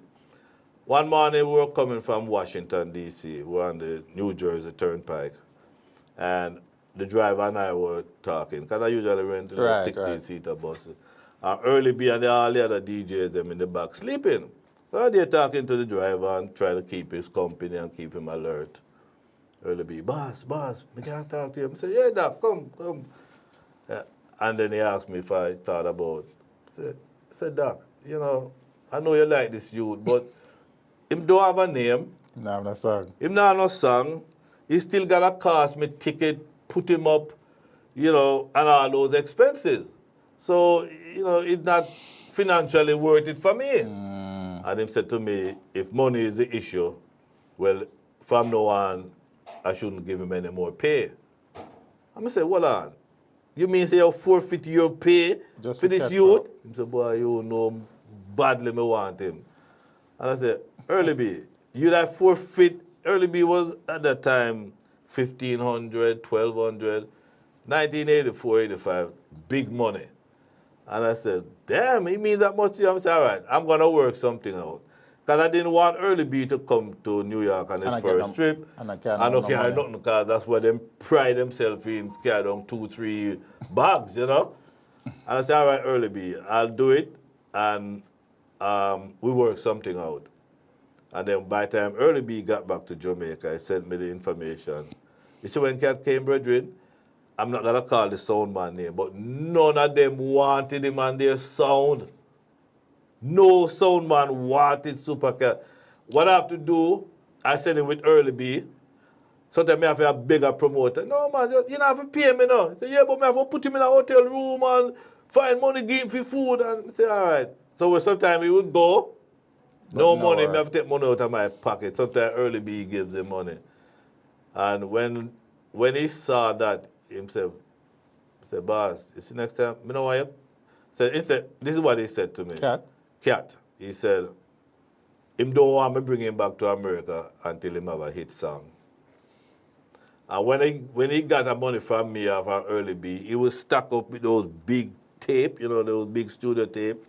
One morning we were coming from Washington, D.C. We were on the New Jersey Turnpike. And the driver and I were talking, because I usually rent 16-seater buses. And Early B and all the other DJs them in the back sleeping. So they're talking to the driver and trying to keep his company and keep him alert. Early B, boss, we can't talk to him. I said, yeah, Doc, come. And then he asked me if I thought about it. I said, Doc, you know, I know you like this youth, but him don't have a name. No, no song. Him not have no song. He still got to cost me ticket, put him up, you know, and all those expenses. So, you know, it's not financially worth it for me. And him said to me, if money is the issue, well, from now on, I shouldn't give him any more pay. I'm going to say, hold on. You mean say you forfeit your pay Just for to this catch youth? up. He said, boy, you know badly me want him. And I said, Early B, you that forfeit, Early B was at that time 1,500, 1,200, 1984, 85, big money. And I said, damn, he means that much to you? I said, all right, I'm going to work something out. Because I didn't want Early B to come to New York on his first trip. And I don't carry nothing because that's where they pride themselves in, carry down 2-3 bags, you know. And I said, all right, Early B, I'll do it. And we worked something out. And then by the time Early B got back to Jamaica, he sent me the information. He said, when Cat came, brethren, I'm not going to call the sound man name, but none of them wanted him on their sound. No sound man wanted Supercat. What I have to do, I send him with Early B. Sometimes I have a bigger promoter. No, man, you don't have to pay me now. He say, yeah, but I have to put him in a hotel room and find money, give him for food. And I say, all right. So sometimes he would go, no money, I have to take money out of my pocket. Sometimes Early B gives him money. And when he saw that, himself, he said, boss, you see next time, you know why you? He said, this is what he said to me. Cat. He said, him don't want me bring him back to America until him have a hit song. And when he got the money from me off an Early B, he was stuck up with those big tape, you know, those big studio tape.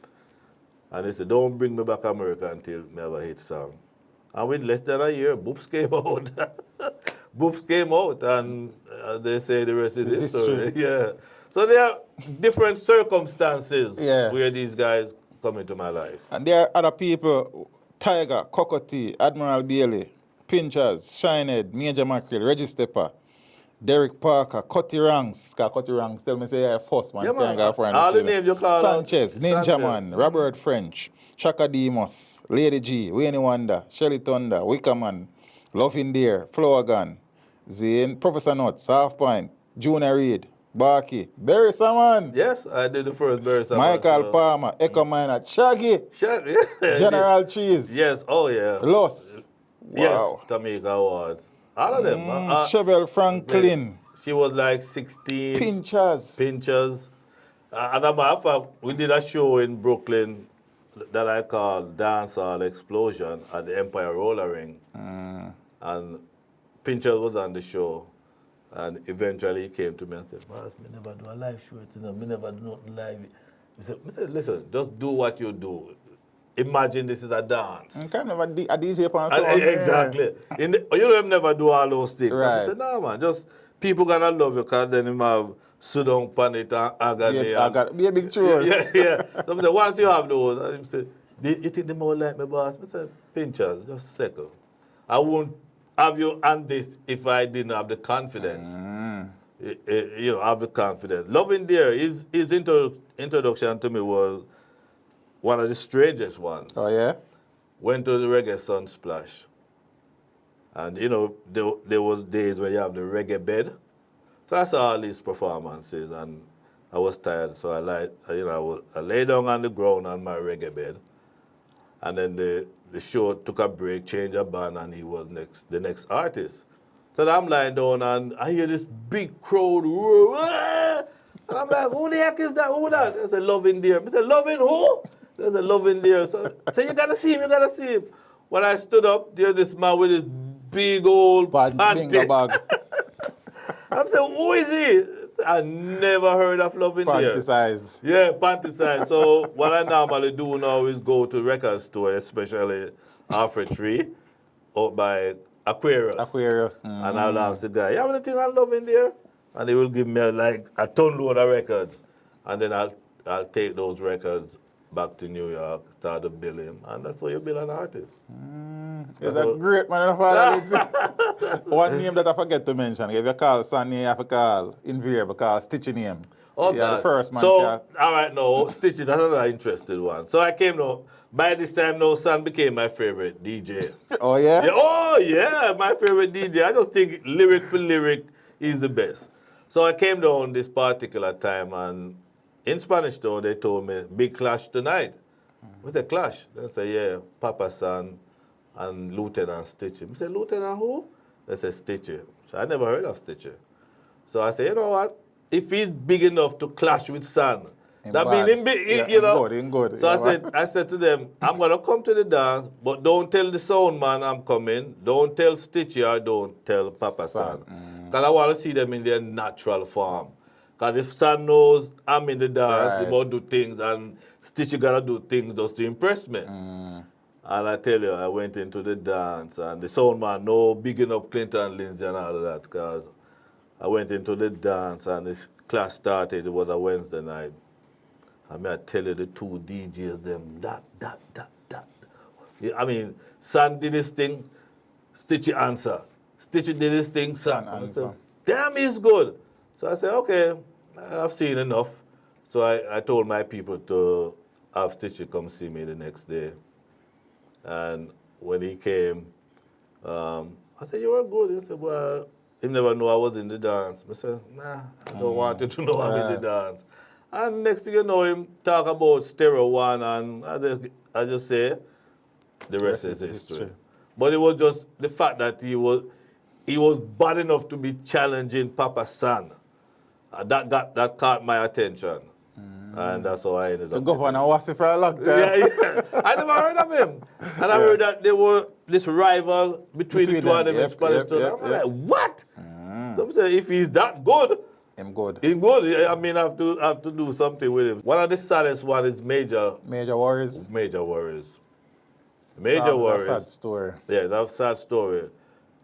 And he said, don't bring me back to America until I have a hit song. And with less than a year, Boops came out. Boops came out, and they say the rest is history. Yeah. So there are different circumstances where these guys come into my life. And there are other people, Tiger, Cocotti, Admiral Bailey, Pinchers, Shinehead, Major Mackerel, Reggie Stepper, Derek Parker, Cutty Ranks. Cutty Ranks tell me say you're first man. Yeah, man. All the names you call Sanchez, Ninja Man, Robert French, Chaka Demos, Lady G, Wayne Wonder, Shelly Thunder, Wickerman, Loving Deer, Flower Gun, Zane, Professor Nuts, Half Pint, Junior Reed, Barky, Barry Salmon. Yes, I did the first Barry Salmon. Michael Palmer, Echo Miner, Shaggy, General Cheese. Yes, oh yeah. Loss. Wow. Yes, Tamika Awards. All of them. Chevelle Franklin. She was like 16. Pinchers. As a matter of fact, we did a show in Brooklyn that I called Dancehall Explosion at the Empire Roller Ring. And Pinchers was on the show. And eventually he came to me and said, boss, me never do a live show, you know, me never do nothing live. He said, listen, just do what you do. Imagine this is a dance. Kind of a DJ pan song. Exactly. You don't never do all those things. Right. I said, no, man, just people gonna love you because then you have sit down pan it and agony. Be a big chore. Yeah. So I said, once you have those, and he said, you think they more like me, boss? I said, Pinchers, just a second. I won't have you on this if I didn't have the confidence. You know, have the confidence. Loving Dear, his introduction to me was one of the strangest ones. Oh, yeah? Went to the Reggae Sunsplash. And, you know, there was days where you have the reggae bed. So I saw all these performances, and I was tired. So I lay down on the ground on my reggae bed. And then the show took a break, changed a band, and he was the next artist. So I'm lying down, and I hear this big crowd. And I'm like, who the heck is that? Who that? I said, Loving Dear. I said, Loving who? There's a Loving Dear. So you gotta see him, When I stood up, there's this man with this big old panty bag. I'm saying, who is he? I never heard of Loving Dear. Panty size. Yeah, panty size. So what I normally do now is go to record store, especially Alfred Tree, out by Aquarius. And I'll ask the guy, you have anything on Loving Dear? And he will give me like a ton load of records. And then I'll take those records back to New York, start to bill him, and that's how you bill an artist. It's a great man, one name that I forget to mention. If you call Sonny, you have to call invariable, call Stitchy name. Oh, yeah, the first man. So, all right, no, Stitchy, that's another interesting one. So I came now, by this time, no, Son became my favorite DJ. Oh, yeah? Oh, yeah, my favorite DJ. I just think lyric for lyric, he's the best. So I came down this particular time, and in Spanish, though, they told me, big clash tonight. With a clash? They said, yeah, Papa San and Lieutenant Stitchy. I said, Lieutenant who? They said, Stitchy. So I never heard of Stitchy. So I said, you know what? If he's big enough to clash with San, that means him big, you know. Good. So I said to them, I'm going to come to the dance, but don't tell the sound man I'm coming. Don't tell Stitchy or don't tell Papa San. Because I want to see them in their natural form. Because if San knows I'm in the dance, he won't do things, and Stitchy got to do things just to impress me. And I tell you, I went into the dance, and the sound man, no bigging up Clinton, Lindsay, and all of that, because I went into the dance, and this class started. It was a Wednesday night. And I tell you, the two DJs, them, that. Yeah, I mean, San did this thing, Stitchy answer. Stitchy did this thing, San answer. Said, damn, he's good. So I said, okay, I've seen enough. So I told my people to have Stitchy come see me the next day. And when he came, I said, you were good. He said, well, he never knew I was in the dance. I said, nah, I don't want you to know I'm in the dance. And next thing you know, him talk about Stereo One, and I just say, the rest is history. But it was just the fact that he was bad enough to be challenging Papa San. That caught my attention. And that's how I ended up. The governor was for a long time. Yeah. I never heard of him. And I heard that there were this rival between the two of them in Spanish Town. I'm like, what? So I'm saying, if he's that good, I'm good. He's good. I mean, I have to do something with him. One of the saddest one is Major Worries. Major Worries. Major Worries. That's a sad story. Yeah, that's a sad story.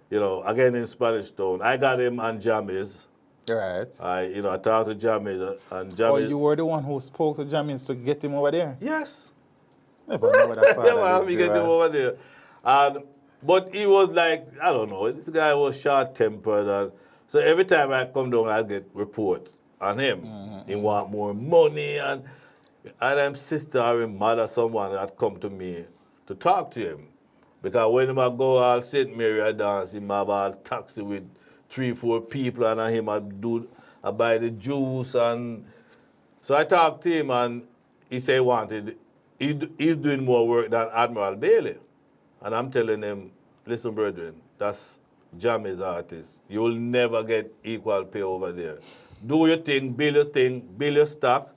You know, again in Spanish Town. I got him on Jammies. Right. I talked to Jammies, and Jammies. Oh, you were the one who spoke to Jammies to get him over there? Yes. Never know what that father Never me get him over there. But he was like, I don't know, this guy was short-tempered. And so every time I come down, I'll get report on him. He want more money, and his sister or his mother, someone had come to me to talk to him. Because when I go all St. Mary I dance, he have a taxi with 3-4 people, and him I buy the juice. And so I talked to him, and he said he's doing more work than Admiral Bailey. And I'm telling him, listen, brethren, that's Jammy's artist. You'll never get equal pay over there. Do your thing, build your stock.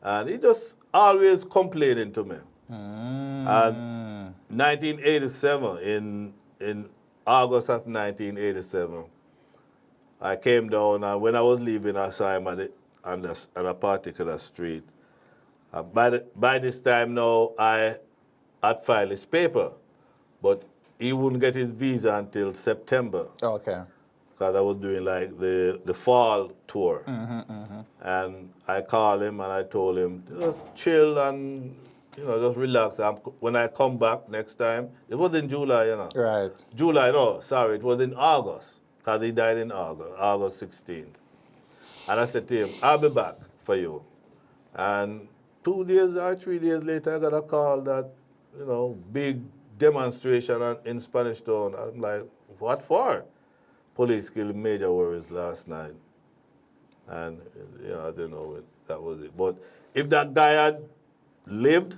And he just always complaining to me. And 1987, in August of 1987, I came down, and when I was leaving, I saw him on a particular street. By this time now, I had filed his paper, but he wouldn't get his visa until September. Okay. Because I was doing like the fall tour. And I called him and I told him, just chill and just relax. When I come back next time, it was in July, Right. July, no, sorry, it was in August, because he died in August 16th. And I said to him, I'll be back for you. And 2 days or 3 days later, I got a call that, big demonstration in Spanish Town. I'm like, what for? Police killed Major Worries last night. And, I don't know, that was it. But if that guy had lived,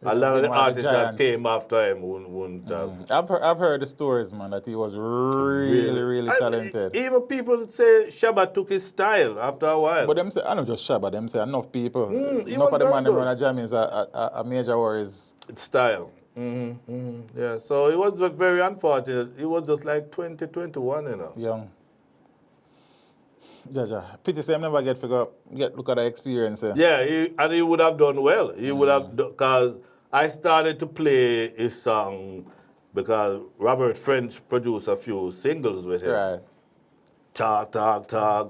a lot of the artists that came after him wouldn't have. I've heard the stories, man, that he was really talented. Even people say Shabba took his style after a while. But them say, I don't just Shabba, them say enough people. Enough of the man that run a jam is a Major Worries. Style. Yeah, so it was very unfortunate. He was just like 20, 21, Young. Jaja. Pity say I never get look at the experience. Yeah, he would have done well. He would have, because I started to play his song because Robert French produced a few singles with him. Right. Talk,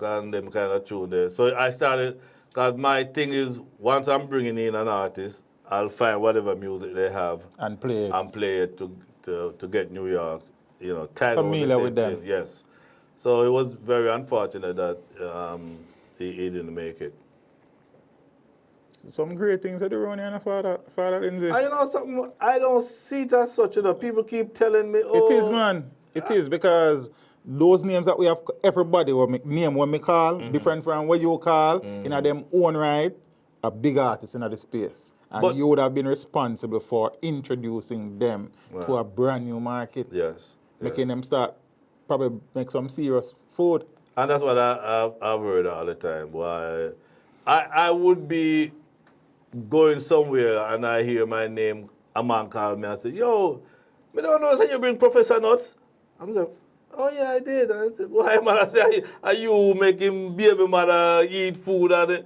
and them kind of tune there. So I started, because my thing is, once I'm bringing in an artist, I'll find whatever music they have and play it to get New York, familiar with them. Thing. Yes. So it was very unfortunate that he didn't make it. Some great things that do around here, Father Lindsay. Something, I don't see it as such, People keep telling me, It is, man. It is, because those names that we have, everybody name when me call, different from what you call, in them own right, a big artist in the space. And you would have been responsible for introducing them to a brand new market. Yes. Making them probably make some serious food. And that's what I've heard all the time. Why I would be going somewhere and I hear my name, a man call me and say, yo, I don't know, say you bring Professor Nuts? I'm like, oh yeah, I did. I said, why, man? I say, are you making baby mother eat food and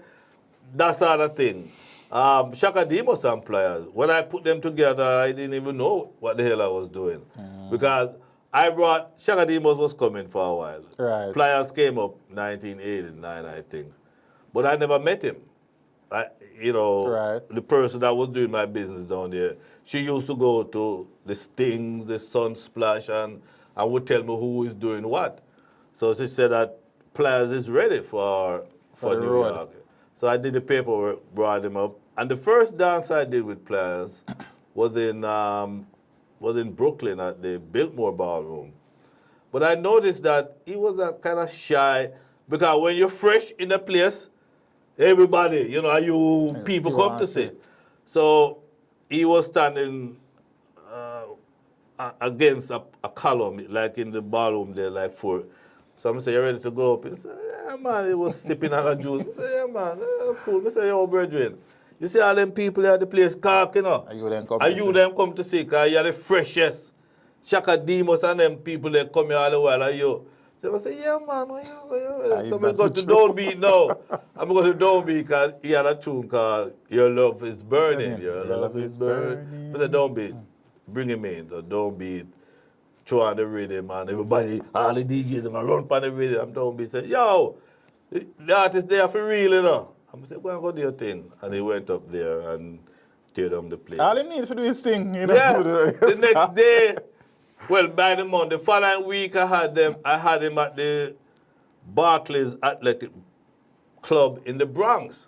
that sort of thing? Shaka Demos and Pliers. When I put them together, I didn't even know what the hell I was doing. Because I brought, Shaka Demos was coming for a while. Right. Pliers came up 1989, I think. But I never met him. Right. The person that was doing my business down there, she used to go to the Stings, the Sunsplash, and would tell me who is doing what. So she said that Pliers is ready for the New road. York. So I did the paperwork, brought him up. And the first dance I did with Pliers was in Brooklyn at the Biltmore Ballroom. But I noticed that he was kind of shy, because when you're fresh in the place, everybody, people come to see. So he was standing against a column, like in the ballroom there, like for. So I said, you ready to go up? He said, yeah, man. He was sipping on a juice. I said, yeah, man, cool. I said, yo, brethren, you see all them people at the place cock, Are you them come to see, because you're the freshest. Shaka Demos and them people, they come here all the while, and you. So I said, yeah, man, where you? So I'm going to Downbeat now. I'm going to Downbeat because he had a tune called Your Love is Burning. Your Love is Burning. I said, Downbeat, bring him in. So Downbeat, throw on the rhythm, and everybody, all the DJs, them run on the rhythm. I'm Downbeat, say, yo, the artist there for real, I said, go and go do your thing. And he went up there and tear down the place. All he needs to do is sing. Yeah, the next day. Well, by the month, the following week, I had him at the Barclays Athletic Club in the Bronx.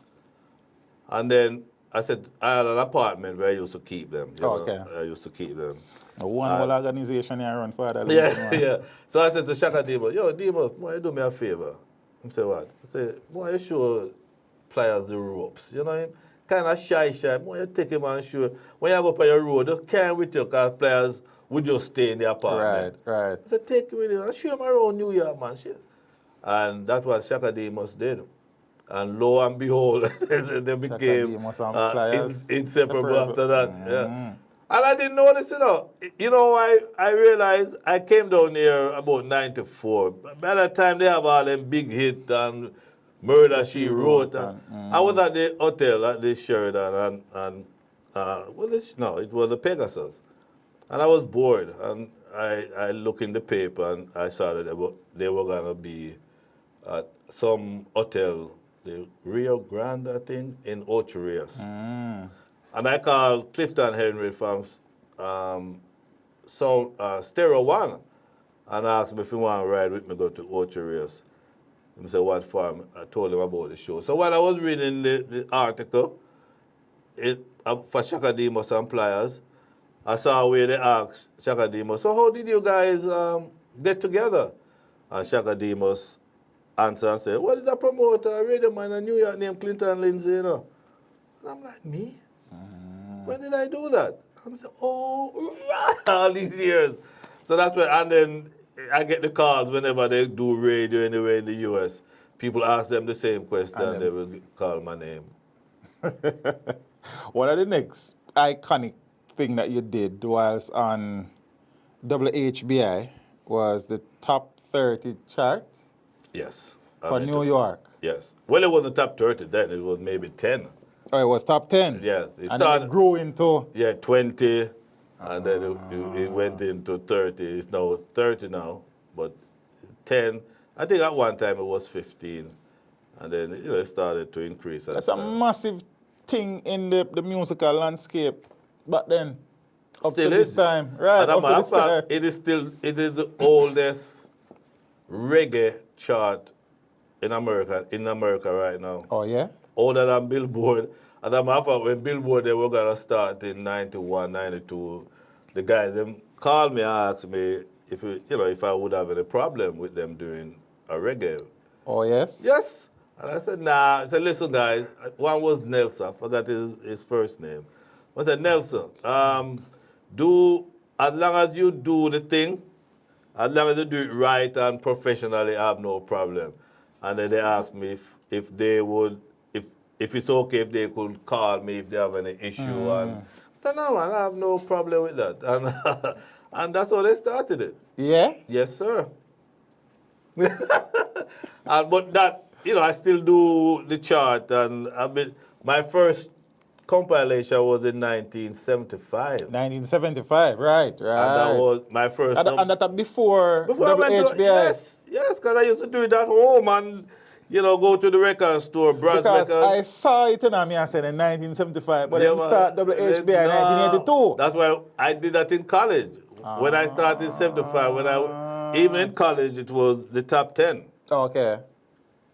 And then I said, I had an apartment where I used to keep them. Okay. I used to keep them. One whole organization here run for that. Yeah. So I said to Shaka Demos, yo, Demos, boy, do me a favor. I said, what? I said, boy, you show Pliers the ropes. You know him? Kind of shy. Boy, you take him and show. When you go up on your road, just carry him with you, because Pliers would just stay in the apartment. Right. I said, take him with you and show him around New York, man. And that's what Shaka Demos did. And lo and behold, they became inseparable after that. Yeah. And I didn't notice, I realized I came down here about 94. By that time, they have all them big hits and Murder, She Wrote. I was at the hotel at the Sheridan, and it was a Pegasus. And I was bored, and I looked in the paper, and I saw that they were going to be at some hotel, the Rio Grande, I think, in Ocho Rios. And I called Clifton Henry from Stereo One and asked him if he want to ride with me, go to Ocho Rios. He said, what for? I told him about the show. So while I was reading the article for Shaka Demos and Pliers, I saw where they asked Shaka Demos, so how did you guys get together? And Shaka Demos answered and said, well, it's a promoter, a radio man in New York named Clinton Lindsay, And I'm like, me? When did I do that? I'm like, oh, all these years. So that's when, and then I get the calls whenever they do radio anywhere in the U.S. People ask them the same question, and they will call my name. What are the next iconic thing that you did whilst on WHBI was the top 30 chart? Yes. For New York? Yes. Well, it wasn't top 30 then. It was maybe 10. Oh, it was top 10? Yes. And then it grew into? Yeah, 20. And then it went into 30. It's now 30 now. But 10. I think at one time it was 15. And then it started to increase. That's a massive thing in the musical landscape back then. Up still to this time. Right, up to this time. It is the oldest reggae chart in America right now. Oh, yeah? Older than Billboard. As a matter of fact, when Billboard, they were going to start in 91, 92, the guys, them called me and asked me if I would have any problem with them doing a reggae. Oh, yes? Yes. And I said, nah. I said, listen, guys. One was Nelson. I forgot his first name. I said, Nelson, as long as you do the thing, as long as you do it right and professionally, I have no problem. And then they asked me if it's okay if they could call me if they have any issue. And I said, no, man, I have no problem with that. And that's how they started it. Yeah? Yes, sir. But that, I still do the chart. And my first compilation was in 1975. 1975, right. And that was my first And that before Before I went to, WHBI. yes, because I used to do it at home and, go to the record store, Brad's Because Records. I saw it in I said in 1975, but Yeah, then start WHBI in 1982. That's why I did that in college. When I started in 75, even in college, it was the top 10. Okay.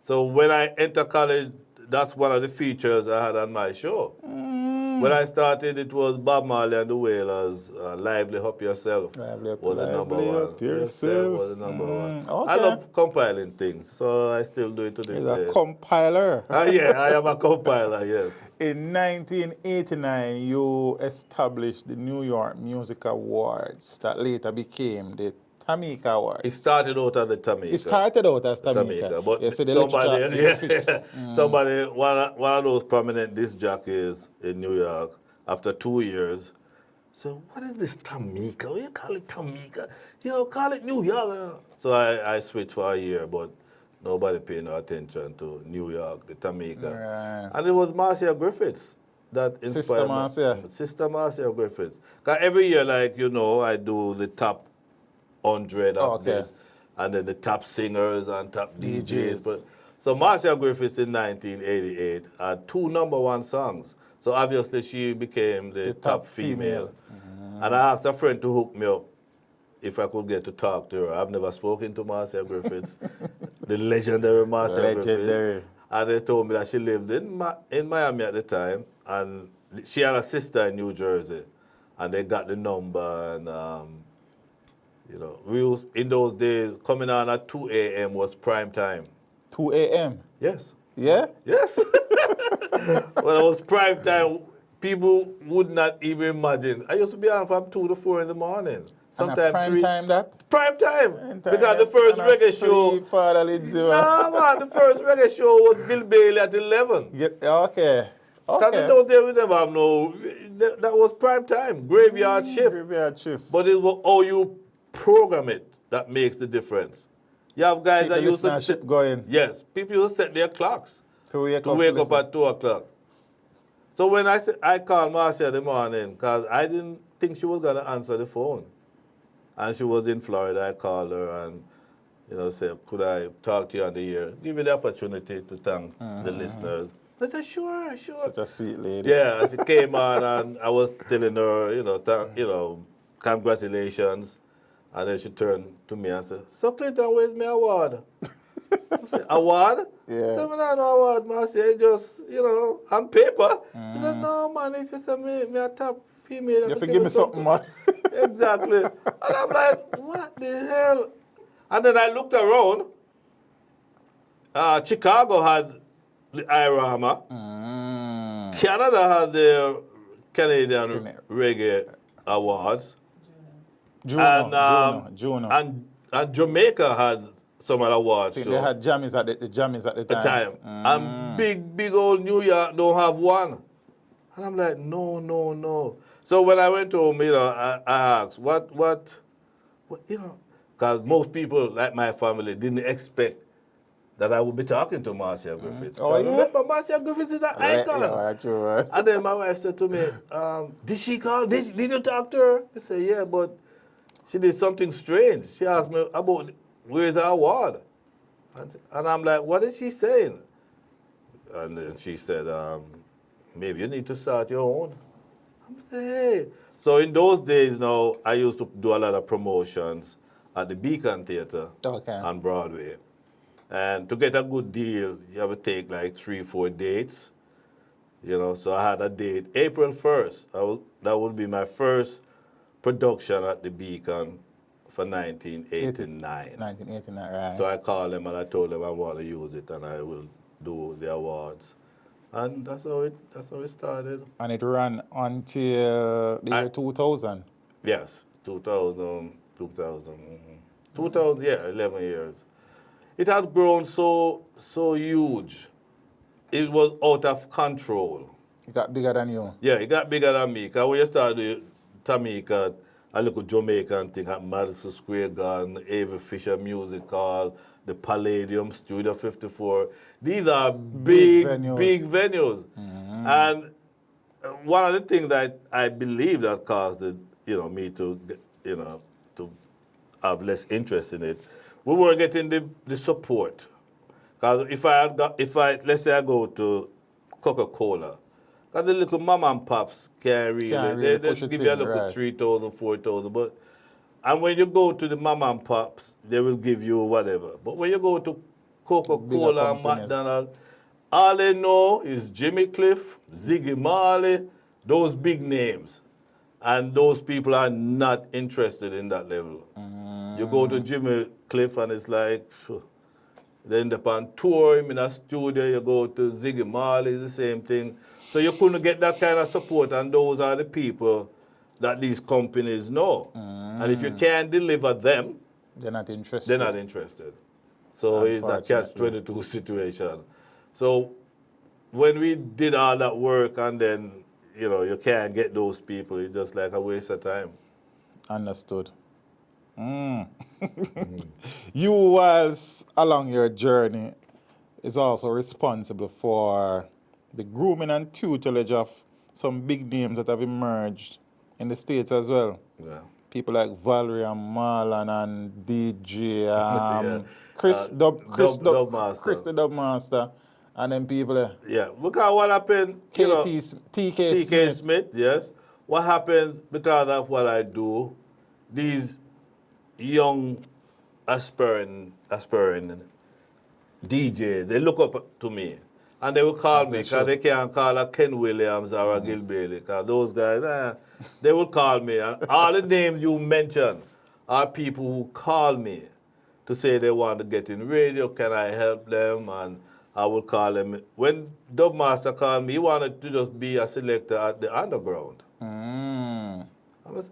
So when I entered college, that's one of the features I had on my show. When I started, it was Bob Marley and the Wailers, Lively Up Yourself was the number one. Up yourself. Was the number one. Okay. I love compiling things, so I still do it to this He's day. a compiler. Yeah, I am a compiler, yes. In 1989, you established the New York Music Awards that later became the Tamika Awards. It started out as the Tamika. It started out as Tamika. But yeah, so somebody, one of those prominent disc jockeys in New York, after 2 years, so what is this Tamika? What you call it Tamika? Call it New York. So I switched for a year, but nobody paid no attention to New York, the Tamika. Right. And it was Marcia Griffiths that inspired me. Sister Marcia Griffiths. Because every year, I do the top 100 of this, and then the top singers and top DJs. So Marcia Griffiths in 1988 had 2 #1 songs. So obviously she became the top female. And I asked a friend to hook me up if I could get to talk to her. I've never spoken to Marcia Griffiths, the legendary Marcia Griffiths. And they told me that she lived in Miami at the time, and she had a sister in New Jersey. And they got the number, and in those days, coming on at 2 a.m. was prime time. 2 a.m.? Yes. Yeah? Yes. When it was prime time, people would not even imagine. I used to be on from 2 to 4 in the morning. Sometimes prime 3. Time that? Prime time. Because the first reggae show. Father Lindsay. No, man, the first reggae show was Bill Bailey at 11. Okay. Because in those days we never have that was prime time. Graveyard shift. Graveyard shift. But it was how you program it that makes the difference. You have guys that used to set going. Yes, people used to set their clocks to wake up at 2 o'clock. So when I called Marcia in the morning, because I didn't think she was going to answer the phone. And she was in Florida. I called her and, said, could I talk to you on the air? Give you the opportunity to thank the listeners. I said, sure. Such a sweet lady. Yeah, she came on and I was telling her, congratulations. And then she turned to me and said, so Clinton, where's my award? I said, award? Yeah. I said, no award, man. I said, just, on paper. She said, no, man, if you say me a top female, you have to give me something, man. Exactly. And I'm like, what the hell? And then I looked around. Chicago had the IRAMA. Canada had the Canadian Reggae Awards. Juno. And Jamaica had some other awards. They had Jammies at the time. And big old New York don't have one. And I'm like, no. So when I went home, I asked, what, because most people, like my family, didn't expect that I would be talking to Marcia Griffiths. Remember, Marcia Griffiths is an icon. Yeah, true, right? And then my wife said to me, did she call? Did you talk to her? I said, yeah, but she did something strange. She asked me about where's the award. And I'm like, what is she saying? And then she said, maybe you need to start your own. I'm like, hey. So in those days now, I used to do a lot of promotions at the Beacon Theater on Broadway. And to get a good deal, you have to take like 3-4 dates. So I had a date, April 1st. That would be my first production at the Beacon for 1989. 1989, right. So I called them and I told them I want to use it and I will do the awards. And that's how it started. And it ran until the year 2000? Yes, 2000, 11 years. It has grown so huge. It was out of control. It got bigger than you? Yeah, it got bigger than me. Because when you started Tamika, a little Jamaican thing at Madison Square Garden, Ava Fisher Music Hall, the Palladium, Studio 54. These are big venues. And one of the things that I believe that caused it, me to, to have less interest in it, we weren't getting the support. Because let's say I go to Coca-Cola, because the little mom and pops can't really they push it give you a in, little right. 3,000, 4,000, and when you go to the mom and pops, they will give you whatever. But when you go to Coca-Cola and companies. McDonald's, all they know is Jimmy Cliff, Ziggy Marley, those big names. And those people are not interested in that level. You go to Jimmy Cliff and it's like, phew. They end up on tour, in a studio, you go to Ziggy Marley, the same thing. So you couldn't get that kind of support, and those are the people that these companies know. And if you can't deliver them, They're not interested. they're not interested. So it's a catch-22 situation. So when we did all that work and then, you can't get those people, it's just like a waste of time. Understood. You, whilst along your journey, is also responsible for the grooming and tutelage of some big names that have emerged in the States as well. Yeah. People like Valerie and Marlon and DJ, Yeah. Chris the Dubmaster, and then people Yeah, because what happened, TK Smith, yes. What happened because of what I do, these young aspiring DJs, they look up to me. And they will call me because they can't call a Ken Williams or a Gil Bailey. Because those guys, they will call me. And all the names you mentioned are people who call me to say they want to get in radio, can I help them? And I will call them. When Dubmaster called me, he wanted to just be a selector at the underground.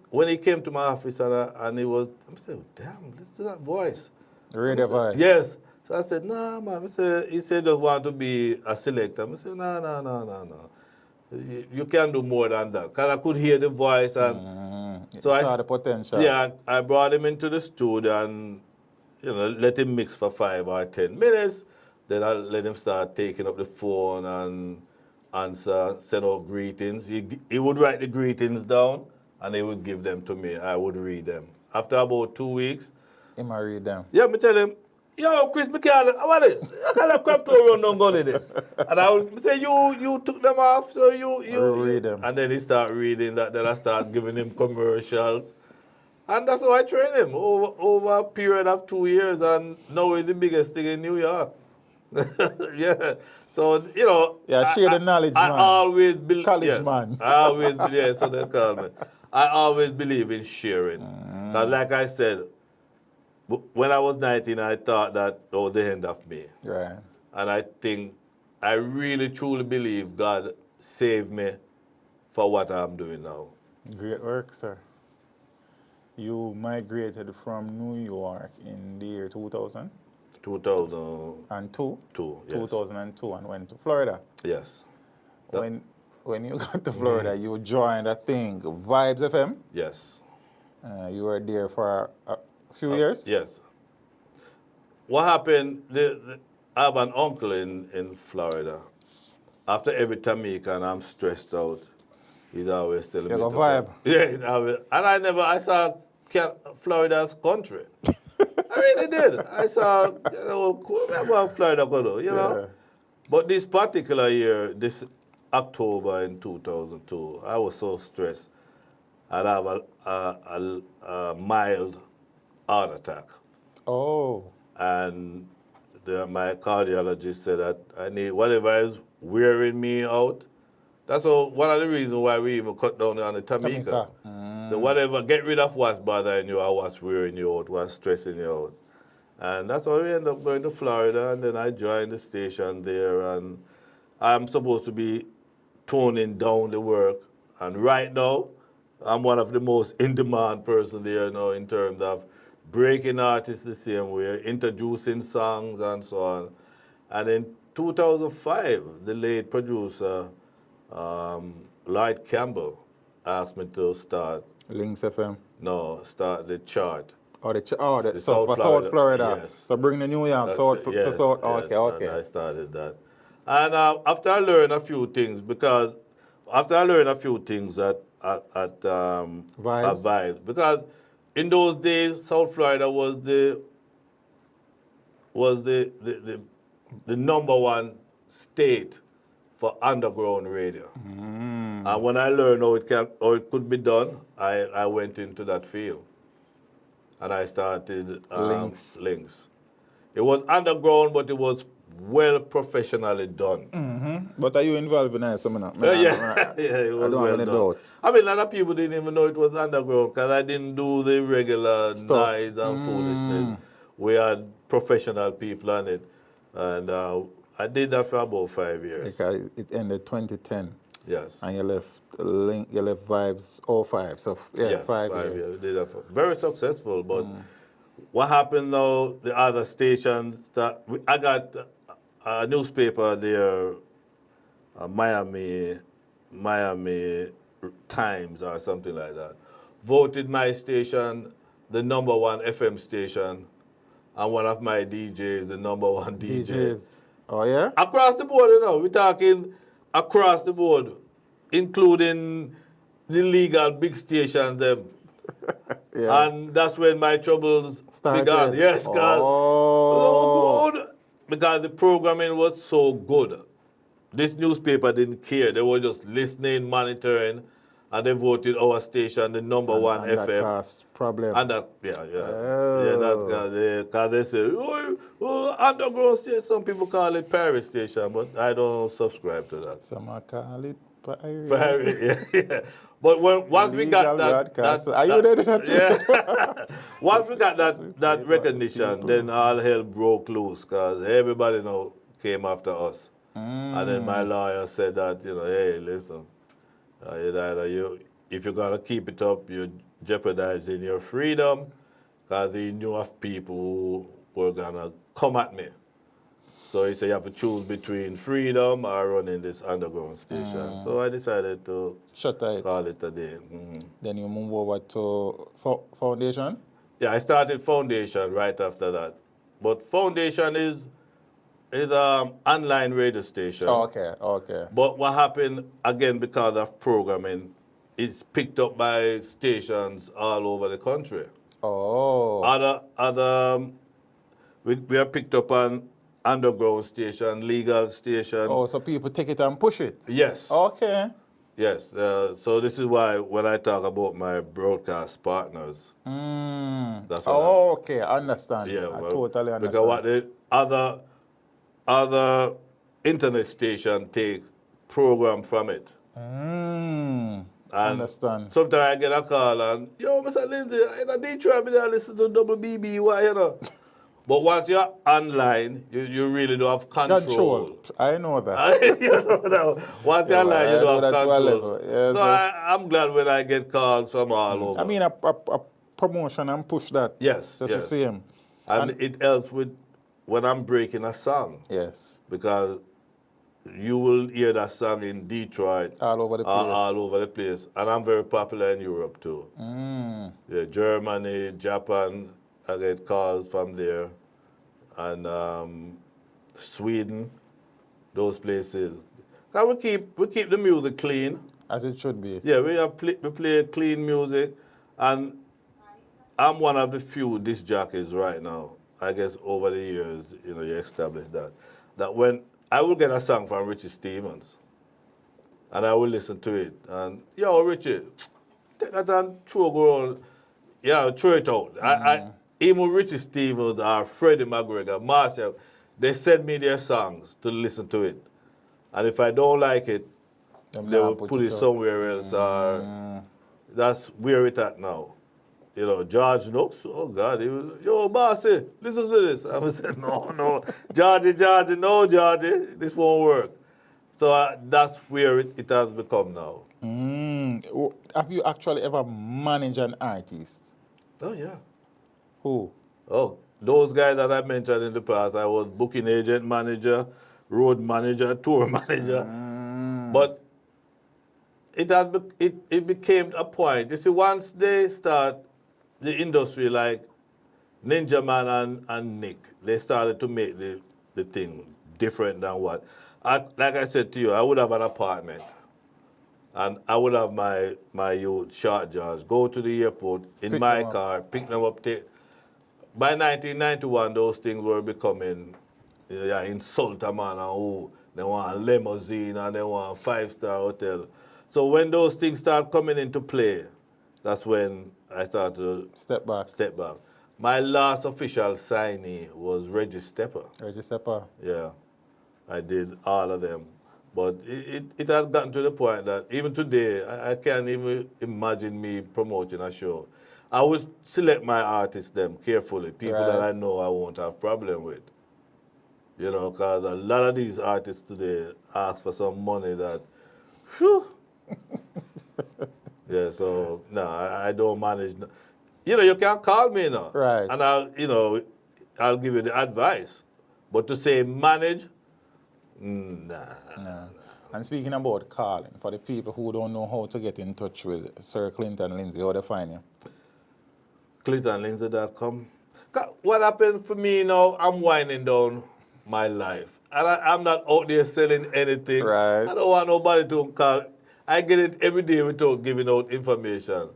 When he came to my office and he was, I said, damn, listen to that voice. Radio voice. Yes. So I said, nah, man. He said, just want to be a selector. I said, no. You can do more than that. Because I could hear the voice. And so I saw the potential. Yeah, I brought him into the studio and, let him mix for 5 or 10 minutes. Then I let him start taking up the phone and answer, send out greetings. He would write the greetings down and he would give them to me. I would read them. After about 2 weeks. He might read them. Yeah, me tell him, yo, Chris McCall, what is this? I kind of crap to run down gun this. And I would say, you took them off, so you read them. And then he start reading that. Then I start giving him commercials. And that's how I train him over a period of 2 years. And now he's the biggest thing in New York. Yeah. So, yeah, share the knowledge, man. I always believe. College man. I always believe, yeah, so they call me. I always believe in sharing. Because like I said, when I was 19, I thought that was the end of me. Right. And I really, truly believe God saved me for what I'm doing now. Great work, sir. You migrated from New York in the year 2000? 2002. 2002 and went to Florida. Yes. When you got to Florida, you joined, I think, Vibes FM? Yes. You were there for a few years? Yes. What happened, I have an uncle in Florida. After every Tamika and I'm stressed out, he's always telling me. You got Vibe? Yeah, and I saw Florida's country. I really did. I saw, what Florida could do, Yeah. But this particular year, this October in 2002, I was so stressed. I'd have a mild heart attack. Oh. And my cardiologist said that I need whatever is wearing me out. That's one of the reasons why we even cut down on the Tamika. So whatever, get rid of what's bothering you or what's wearing you out, what's stressing you out. And that's why we ended up going to Florida, and then I joined the station there, and I'm supposed to be toning down the work. And right now, I'm one of the most in-demand person there now in terms of breaking artists the same way, introducing songs and so on. And in 2005, the late producer, Lloyd Campbell, asked me to start. Links FM? No, start the chart. The South Florida. Yes. So bring the New York to South. Yes, Okay. I started that. And after I learned a few things, because after I learned a few things at Vibes, because in those days South Florida was the number one state for underground radio. And when I learned how it could be done, I went into that field. And I started Links. It was underground, but it was well professionally done. But are you involved in that? Yeah, it was well done. Doubts. I mean, a lot of people didn't even know it was underground because I didn't do the regular noise and foolishness. We had professional people on it. And I did that for about 5 years. It ended 2010. Yes. And you left Vibes 05. So, yes, 5 years. We did that very successful. But what happened now, the other stations, I got a newspaper there, Miami Times or something like that, voted my station the number one FM station, and one of my DJs the number one DJ. DJs. Oh, yeah? Across the board, we're talking across the board, including the legal big stations, them. Yeah. And that's when my troubles began. Yes, because the programming was so good. This newspaper didn't care. They were just listening, monitoring, and they voted our station the number one FM. That caused problem. And that, because they say, underground station. Some people call it pirate station, but I don't subscribe to that. Some call it pirate. Pirate, yeah. But once we got once we got that recognition, then all hell broke loose because everybody now came after us. And then my lawyer said that, hey, listen, if you're gonna keep it up, you're jeopardizing your freedom, because he knew of people who were gonna come at me. So he said you have to choose between freedom or running this underground station. So I decided to call it a day. Then you move over to Foundation? Yeah, I started Foundation right after that. But Foundation is an online radio station. Oh, okay. But what happened, again, because of programming, it's picked up by stations all over the country. Oh. We are picked up on underground station, legal station. Oh, so people take it and push it? Yes. Okay. Yes. So this is why when I talk about my broadcast partners, that's what okay. I understand. Yeah, I totally understand. Because what the other internet station take program from it. Understand. Sometimes I get a call and, yo, Mr. Lindsay, in Detroit, I listen to WBBY, But once you're online, you really don't have control. I know that. Once you're online, you don't have control. Yeah, so I'm glad when I get calls from all over. I mean, a promotion and push that. Yes. Just the same. And it helps with when I'm breaking a song. Yes. Because you will hear that song in Detroit. All over the place. All over the place. And I'm very popular in Europe too. Yeah, Germany, Japan. I get calls from there, and Sweden, those places. And we keep the music clean. As it should be. Yeah, we play clean music, and I'm one of the few disc jockeys right now. I guess over the years, you establish that when I will get a song from Richie Stevens, and I will listen to it, and yo, Richie, take that and throw it out. Even Richie Stevens or Freddie McGregor, Marshall, they send me their songs to listen to it. And if I don't like it, they will put it somewhere else. That's where it's at now. George Knox, oh God, he was, yo, Marcy, listen to this. I said, no, Georgie, no, Georgie, this won't work. So that's where it has become now. Have you actually ever managed an artist? Oh, yeah. Who? Oh, those guys that I mentioned in the past. I was booking agent, manager, road manager, tour manager. But it became a point. You see, once they start the industry like Ninja Man and Nick, they started to make the thing different than what. Like I said to you, I would have an apartment. And I would have my youth short jars go to the airport in Pick my them up. car, pick them up. By 1991, those things were becoming insult a man and who they want a limousine and they want a 5-star hotel. So when those things start coming into play, that's when I started to Step back. step back. My last official signee was Reggie Stepper. Reggie Stepper. Yeah, I did all of them. But it has gotten to the point that even today, I can't even imagine me promoting a show. I would select my artists them carefully, people that I know I won't have problem with. You know, because a lot of these artists today ask for some money that, whew. Yeah, so, no, I don't manage. You know, you can call me now. Right. And I'll give you the advice. But to say manage, nah. And speaking about calling, for the people who don't know how to get in touch with Sir Clinton Lindsay, how they find you? ClintonLindsay.com. What happened for me now, I'm winding down my life. And I'm not out there selling anything. Right. I don't want nobody to call. I get it every day without giving out information.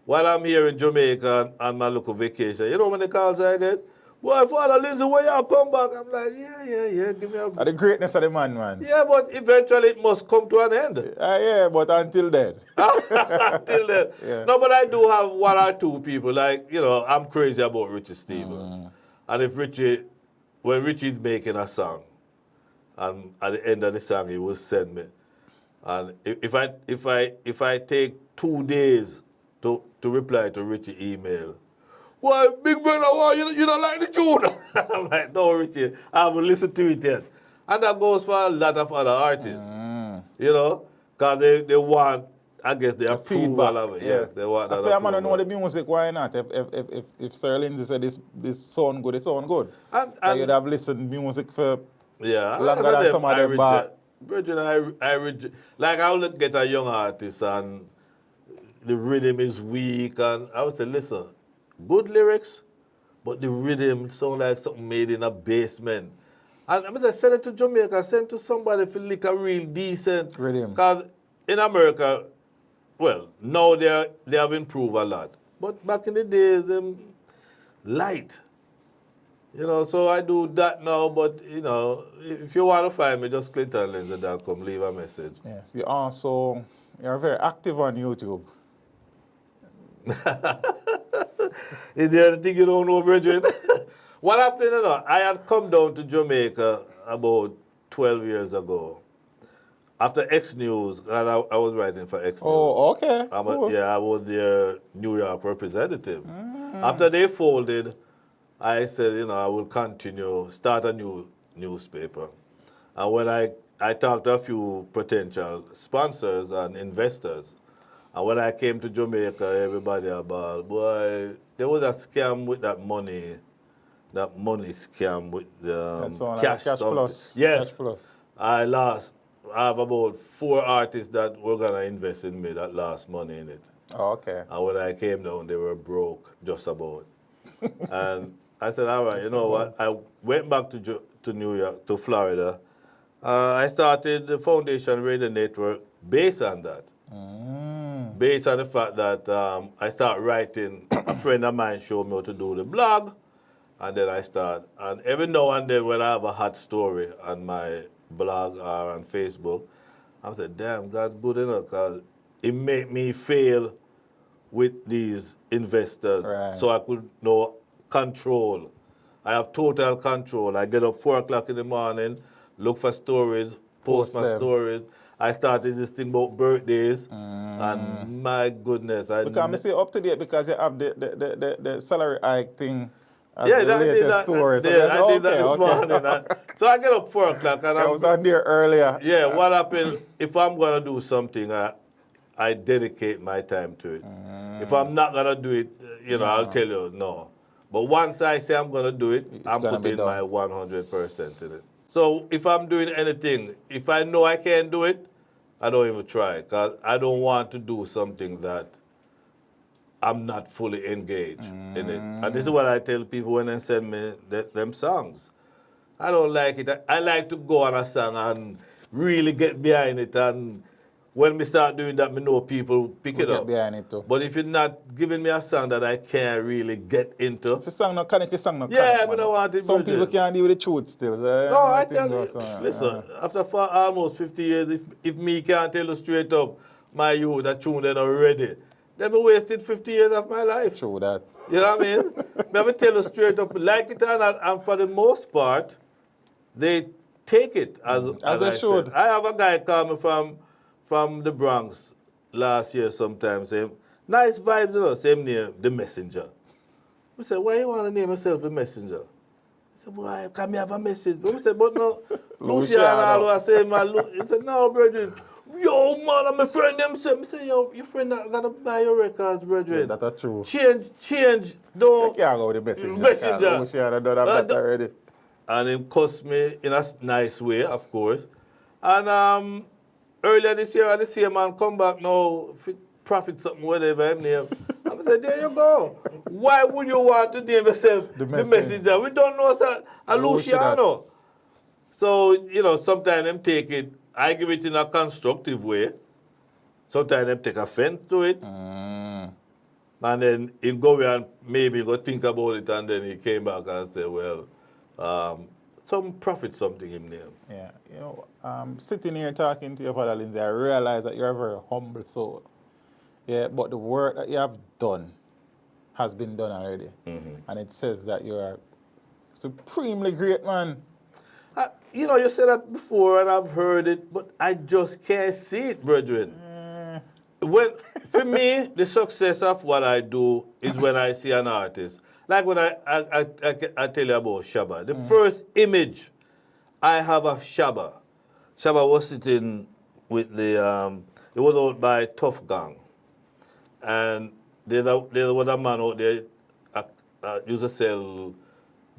While I'm here in Jamaica on my local vacation, you know when the calls I get? Boy, Father Lindsay, when you come back? I'm like, yeah, give me a... The greatness of the man. Yeah, but eventually it must come to an end. Yeah, but until then. Until then. Yeah. No, but I do have one or two people. Like, you know, I'm crazy about Richie Stevens. And if when Richie's making a song, and at the end of the song, he will send me. And if I take 2 days to reply to Richie email, why, big brother, why you don't like the tune? I'm like, no, Richie, I haven't listened to it yet. And that goes for a lot of other artists, you know, because they want, I guess, the approval of it. Yeah, they want that approval. I'm approval. know the music, why not? If Sir Lindsay said this sound good, it sound good. And so you'd have listened music for longer and than some of them back. Bridget, like I would get a young artist and the rhythm is weak, and I would say, listen, good lyrics, but the rhythm sound like something made in a basement. And I mean, I send it to Jamaica, send it to somebody for like a real decent rhythm. Because in America, well, now they have improved a lot. But back in the days, them light. You know, so I do that now, but, you know, if you want to find me, just ClintonLindsay.com, leave a message. Yes, you're very active on YouTube. Is there anything you don't know, Bridget? What happened, you know, I had come down to Jamaica about 12 years ago. After X News, and I was writing for X News. Oh, okay. Cool. I was their New York representative. After they folded, I said, you know, I will continue, start a new newspaper. And when I talked to a few potential sponsors and investors, and when I came to Jamaica, everybody about, boy, there was a scam with that money scam with the cash plus. Yes. Cash plus. I have about 4 artists that were going to invest in me that lost money in it. Oh, okay. And when I came down, they were broke, just about. And I said, all right, you know what? I went back to New York, to Florida. I started the Foundation Radio Network based on that. Based on the fact that I start writing, a friend of mine showed me how to do the blog, and then I start. And every now and then when I have a hot story on my blog or on Facebook, I said, damn, that's good enough, because it made me fail with these investors. Right. So I could know control. I have total control. I get up 4 o'clock in the morning, look for stories, post my stories. I started this thing about birthdays, and my goodness. Because I say up to date because you have the salary hike thing as yeah, the latest story. I did that this morning. So I get up 4 o'clock. And I was on there earlier. Yeah, what happened, if I'm going to do something, I dedicate my time to it. If I'm not going to do it, you know, I'll tell you no. But once I say I'm going to do it, I'm putting my 100% in it. So if I'm doing anything, if I know I can't do it, I don't even try, because I don't want to do something that I'm not fully engaged in it. And this is what I tell people when they send me them songs. I don't like it. I like to go on a song and really get behind it and when we start doing that, me know people pick it get up. behind it too. But if you're not giving me a song that I can't really get into, If a song not connect, a song not yeah, connect. I don't want it. Some brother. people can't deal with the truth still. No, I tell you, listen, after almost 50 years, if me can't tell you straight up, my youth that tune then already, then I wasted 50 years of my life. True that. You know what I mean? I will tell you straight up, like it or not, and for the most part, they take it as they I should. said. I have a guy call me from the Bronx last year sometime, saying, nice vibes, you know, same name, The Messenger. We said, why you want to name yourself The Messenger? He said, boy, can me have a message? We said, but no, Luciano was saying, he said, no, brethren. Yo, man, I'm a friend. Them say, yo, your friend not gonna buy your records, brethren. Yeah, that's true. Change. Don't. You can't go with the messenger. Messenger. Luciano done have that already. And it cost me in a nice way, of course. And earlier this year, I see a man come back now, profit something, whatever him name. I said, there you go. Why would you want to name yourself the messenger? We don't know a Luciano. So, you know, sometimes them take it, I give it in a constructive way. Sometimes them take offense to it. And then he go and maybe go think about it, and then he came back and said, well, some profit something in there. Yeah, you know, sitting here talking to your father, Lindsay, I realize that you're a very humble soul. Yeah, but the work that you have done has been done already. And it says that you're a supremely great man. You know, you said that before, and I've heard it, but I just can't see it, brethren. For me, the success of what I do is when I see an artist. Like when I tell you about Shabba. The first image I have of Shabba was sitting with the, it was out by Tough Gang. And there was a man out there used to sell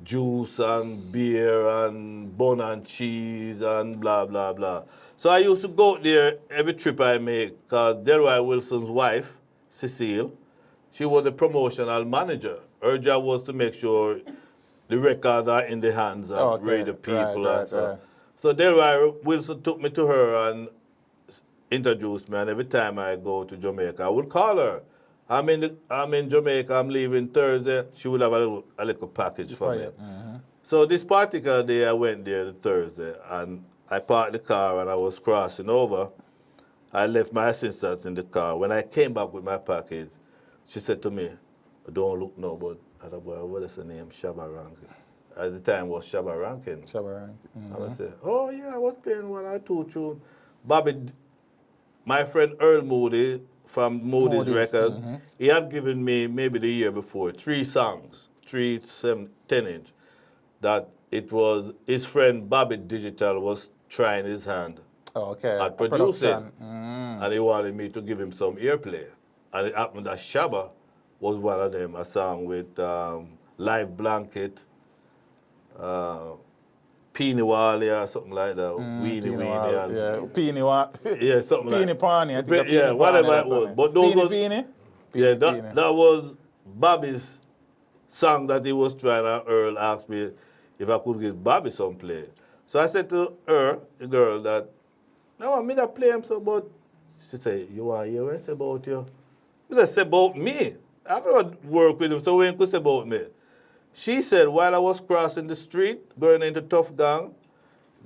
juice and beer and bun and cheese and blah, blah, blah. So I used to go out there every trip I make, because Delroy Wilson's wife, Cecile, she was the promotional manager. Her job was to make sure the records are in the hands of radio people. Right. So Delroy Wilson took me to her and introduced me, and every time I go to Jamaica, I would call her. I'm in Jamaica, I'm leaving Thursday. She would have a little package for me. So this particular day, I went there the Thursday, and I parked the car and I was crossing over. I left my assistant in the car. When I came back with my package, she said to me, don't look no, but I thought, well, what is the name? Shabba Rankin. At the time, it was Shabba Rankin. Shabba Rankin. And I said, oh, yeah, I was playing one or two tunes. Bobby, my friend Earl Moody from Moody's Records, he had given me, maybe the year before, 3 songs, 3 10-inch, that it was his friend Bobby Digital was trying his hand at producing. And he wanted me to give him some airplay. And it happened that Shabba was one of them, a song with Live Blanket, Peeny Wally or something like that, Weenie Weenie. Yeah, Peeny Wally. Yeah, something like that. Peeny Pony, I think. Yeah, whatever it was. But those Peeny? Yeah, that was Bobby's song that he was trying, and Earl asked me if I could give Bobby some play. So I said to her, the girl, that, no, I mean, I play him so, but she said, you want to hear what I say about you? I said, say about me. I've never worked with him, so when could say about me? She said, while I was crossing the street, going into Tough Gang,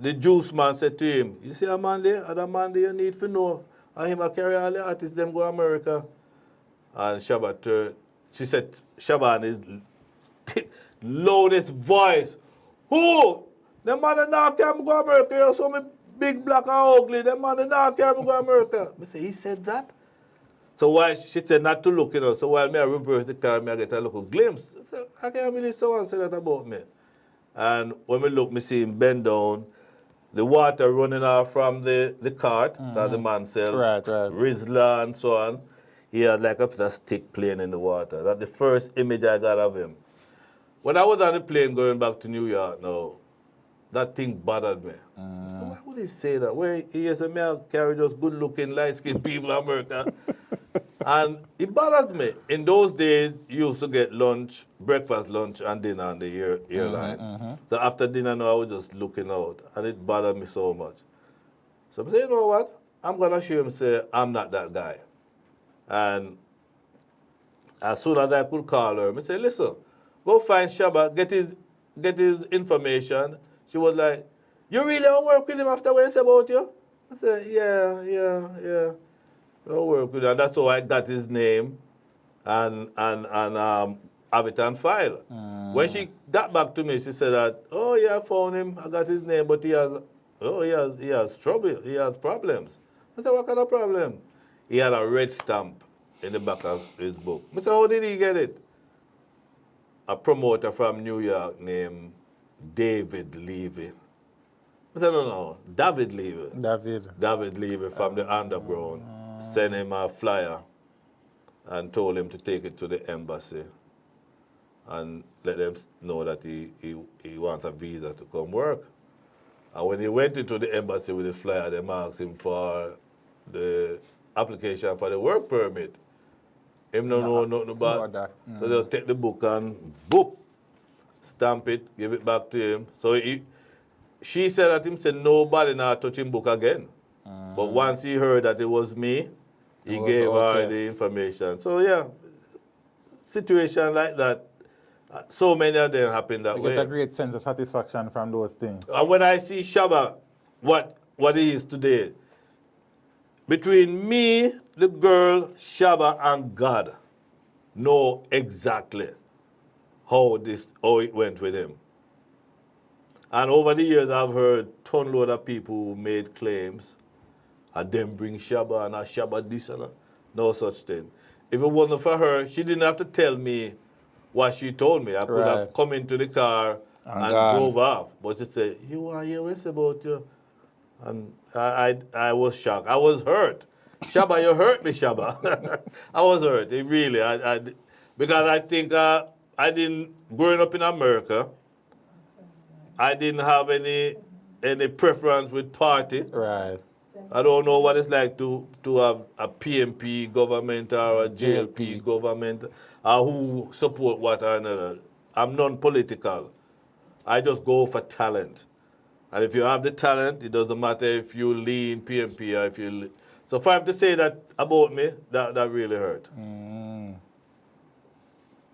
the juice man said to him, you see a man there, other man there you need to know. And him a carry all the artists, them go to America. And Shabba, she said, Shabba in his loudest voice, who? Them man not carry me go to America, you saw me big, black and ugly, them man not carry me go to America. I said, he said that? So why, she said not to look, you know, so while me I reverse the car, me I get a little glimpse. I said, I can't believe someone said that about me. And when we look, me see him bend down, the water running off from the cart that the man sell, Rizzler and so on. He had like a stick playing in the water. That's the first image I got of him. When I was on the plane going back to New York now, that thing bothered me. So why would he say that? Well, he is a man carry those good-looking, light-skinned people in America. And it bothers me. In those days, you used to get lunch, breakfast, lunch, and dinner on the airline. So after dinner, now I was just looking out, and it bothered me so much. So I said, you know what? I'm going to show him, say, I'm not that guy. And as soon as I could call her, I said, listen, go find Shabba, get his information. She was like, you really don't work with him after what he said about you? I said, yeah. I work with him. And that's how I got his name and have it on file. When she got back to me, she said that, oh yeah, I found him, I got his name, but he has trouble, he has problems. I said, what kind of problem? He had a red stamp in the back of his book. I said, how did he get it? A promoter from New York named David Levy. I said, no, David Levy. David Levy from the underground sent him a flyer and told him to take it to the embassy and let them know that he wants a visa to come work. And when he went into the embassy with the flyer, they asked him for the application for the work permit. Him no know nothing about that. So they'll take the book and boop, stamp it, give it back to him. So she said that him said nobody now touch him book again. But once he heard that it was me, he gave her the information. So yeah, situation like that, so many of them happen that way. You get a great sense of satisfaction from those things. And when I see Shabba, what he is today, between me, the girl, Shabba, and God, know exactly how it went with him. And over the years, I've heard ton load of people who made claims, and then bring Shabba and a Shabba this and that. No such thing. If it wasn't for her, she didn't have to tell me what she told me. I could have come into the car and drove off. But she said, you are here, what's about you? And I was shocked. I was hurt. Shabba, you hurt me, Shabba. I was hurt. It really, because I think I didn't, growing up in America, I didn't have any preference with party. Right. I don't know what it's like to have a PMP government or a JLP government who support what another. I'm non-political. I just go for talent. And if you have the talent, it doesn't matter if you lean PMP or if you... So for him to say that about me, that really hurt.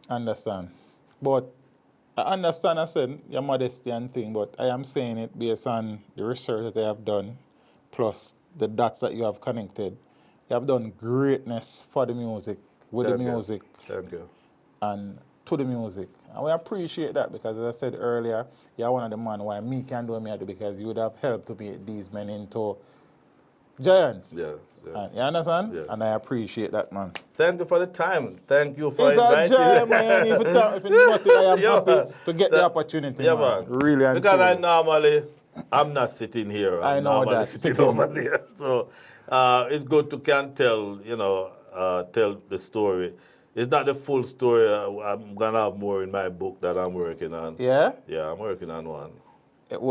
Understand. But I understand, I said, your modesty and thing, but I am saying it based on the research that I have done, plus the dots that you have connected. You have done greatness for the music, with the music. Thank you. And to the music. And we appreciate that because, as I said earlier, you're one of the men why me can do what me I do because you would have helped to make these men into giants. Yes. And, you understand? Yes. And I appreciate that, man. Thank you for the time. Thank you for it's inviting me. It's a joy, man. If it's nothing, I am happy to get the opportunity, man. Really and because I'm not sitting here. I know that. Sitting over there. So it's good to tell the story. It's not the full story. I'm going to have more in my book that I'm working on. Yeah? Yeah, I'm working on one.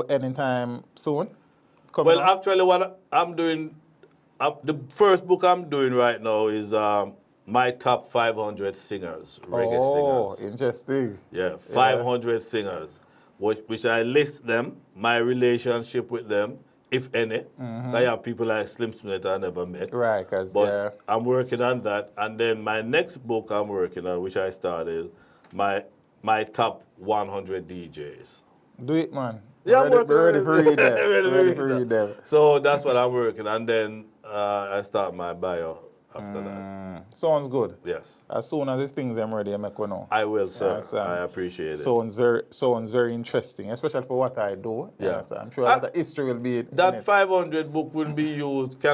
Anytime soon? Actually, what I'm doing, the first book I'm doing right now is my top 500 singers, reggae singers. Oh, interesting. Yeah, 500 singers, which I list them, my relationship with them, if any. I have people like Slim Smith I never met. Right, but I'm working on that. And then my next book I'm working on, which I started, my top 100 DJs. Do it, man. Yeah, I'm ready for read that. Ready for read that. So that's what I'm working on. And then I start my bio after that. Sounds good. Yes. As soon as these things I'm ready, I make one know. I will, sir. I appreciate it. Sounds very interesting, especially for what I do. Yeah. I'm sure that history will be that 500 book can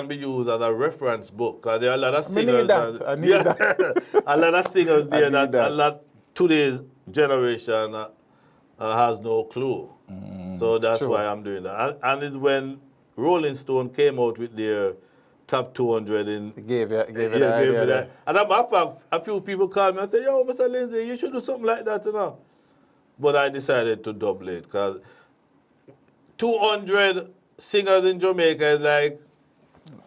be used as a reference book. Because there are a lot of singers. I need that. A lot of singers there that today's generation has no clue. So that's why I'm doing that. And it's when Rolling Stone came out with their top 200 in... Gave it that. And a few people called me and said, yo, Mr. Lindsay, you should do something like that, you know. But I decided to double it because 200 singers in Jamaica is like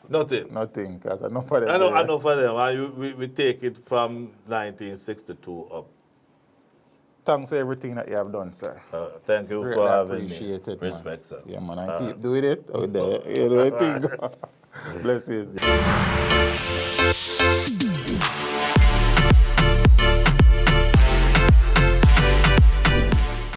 nothing. Nothing, because enough of them. Enough of them. And we take it from 1962 up. thanks for everything that you have done, sir. Thank you Greatly for having appreciate me. it, man. Respect, sir. Yeah, man, and keep doing it out there. You know what I think? Blessings.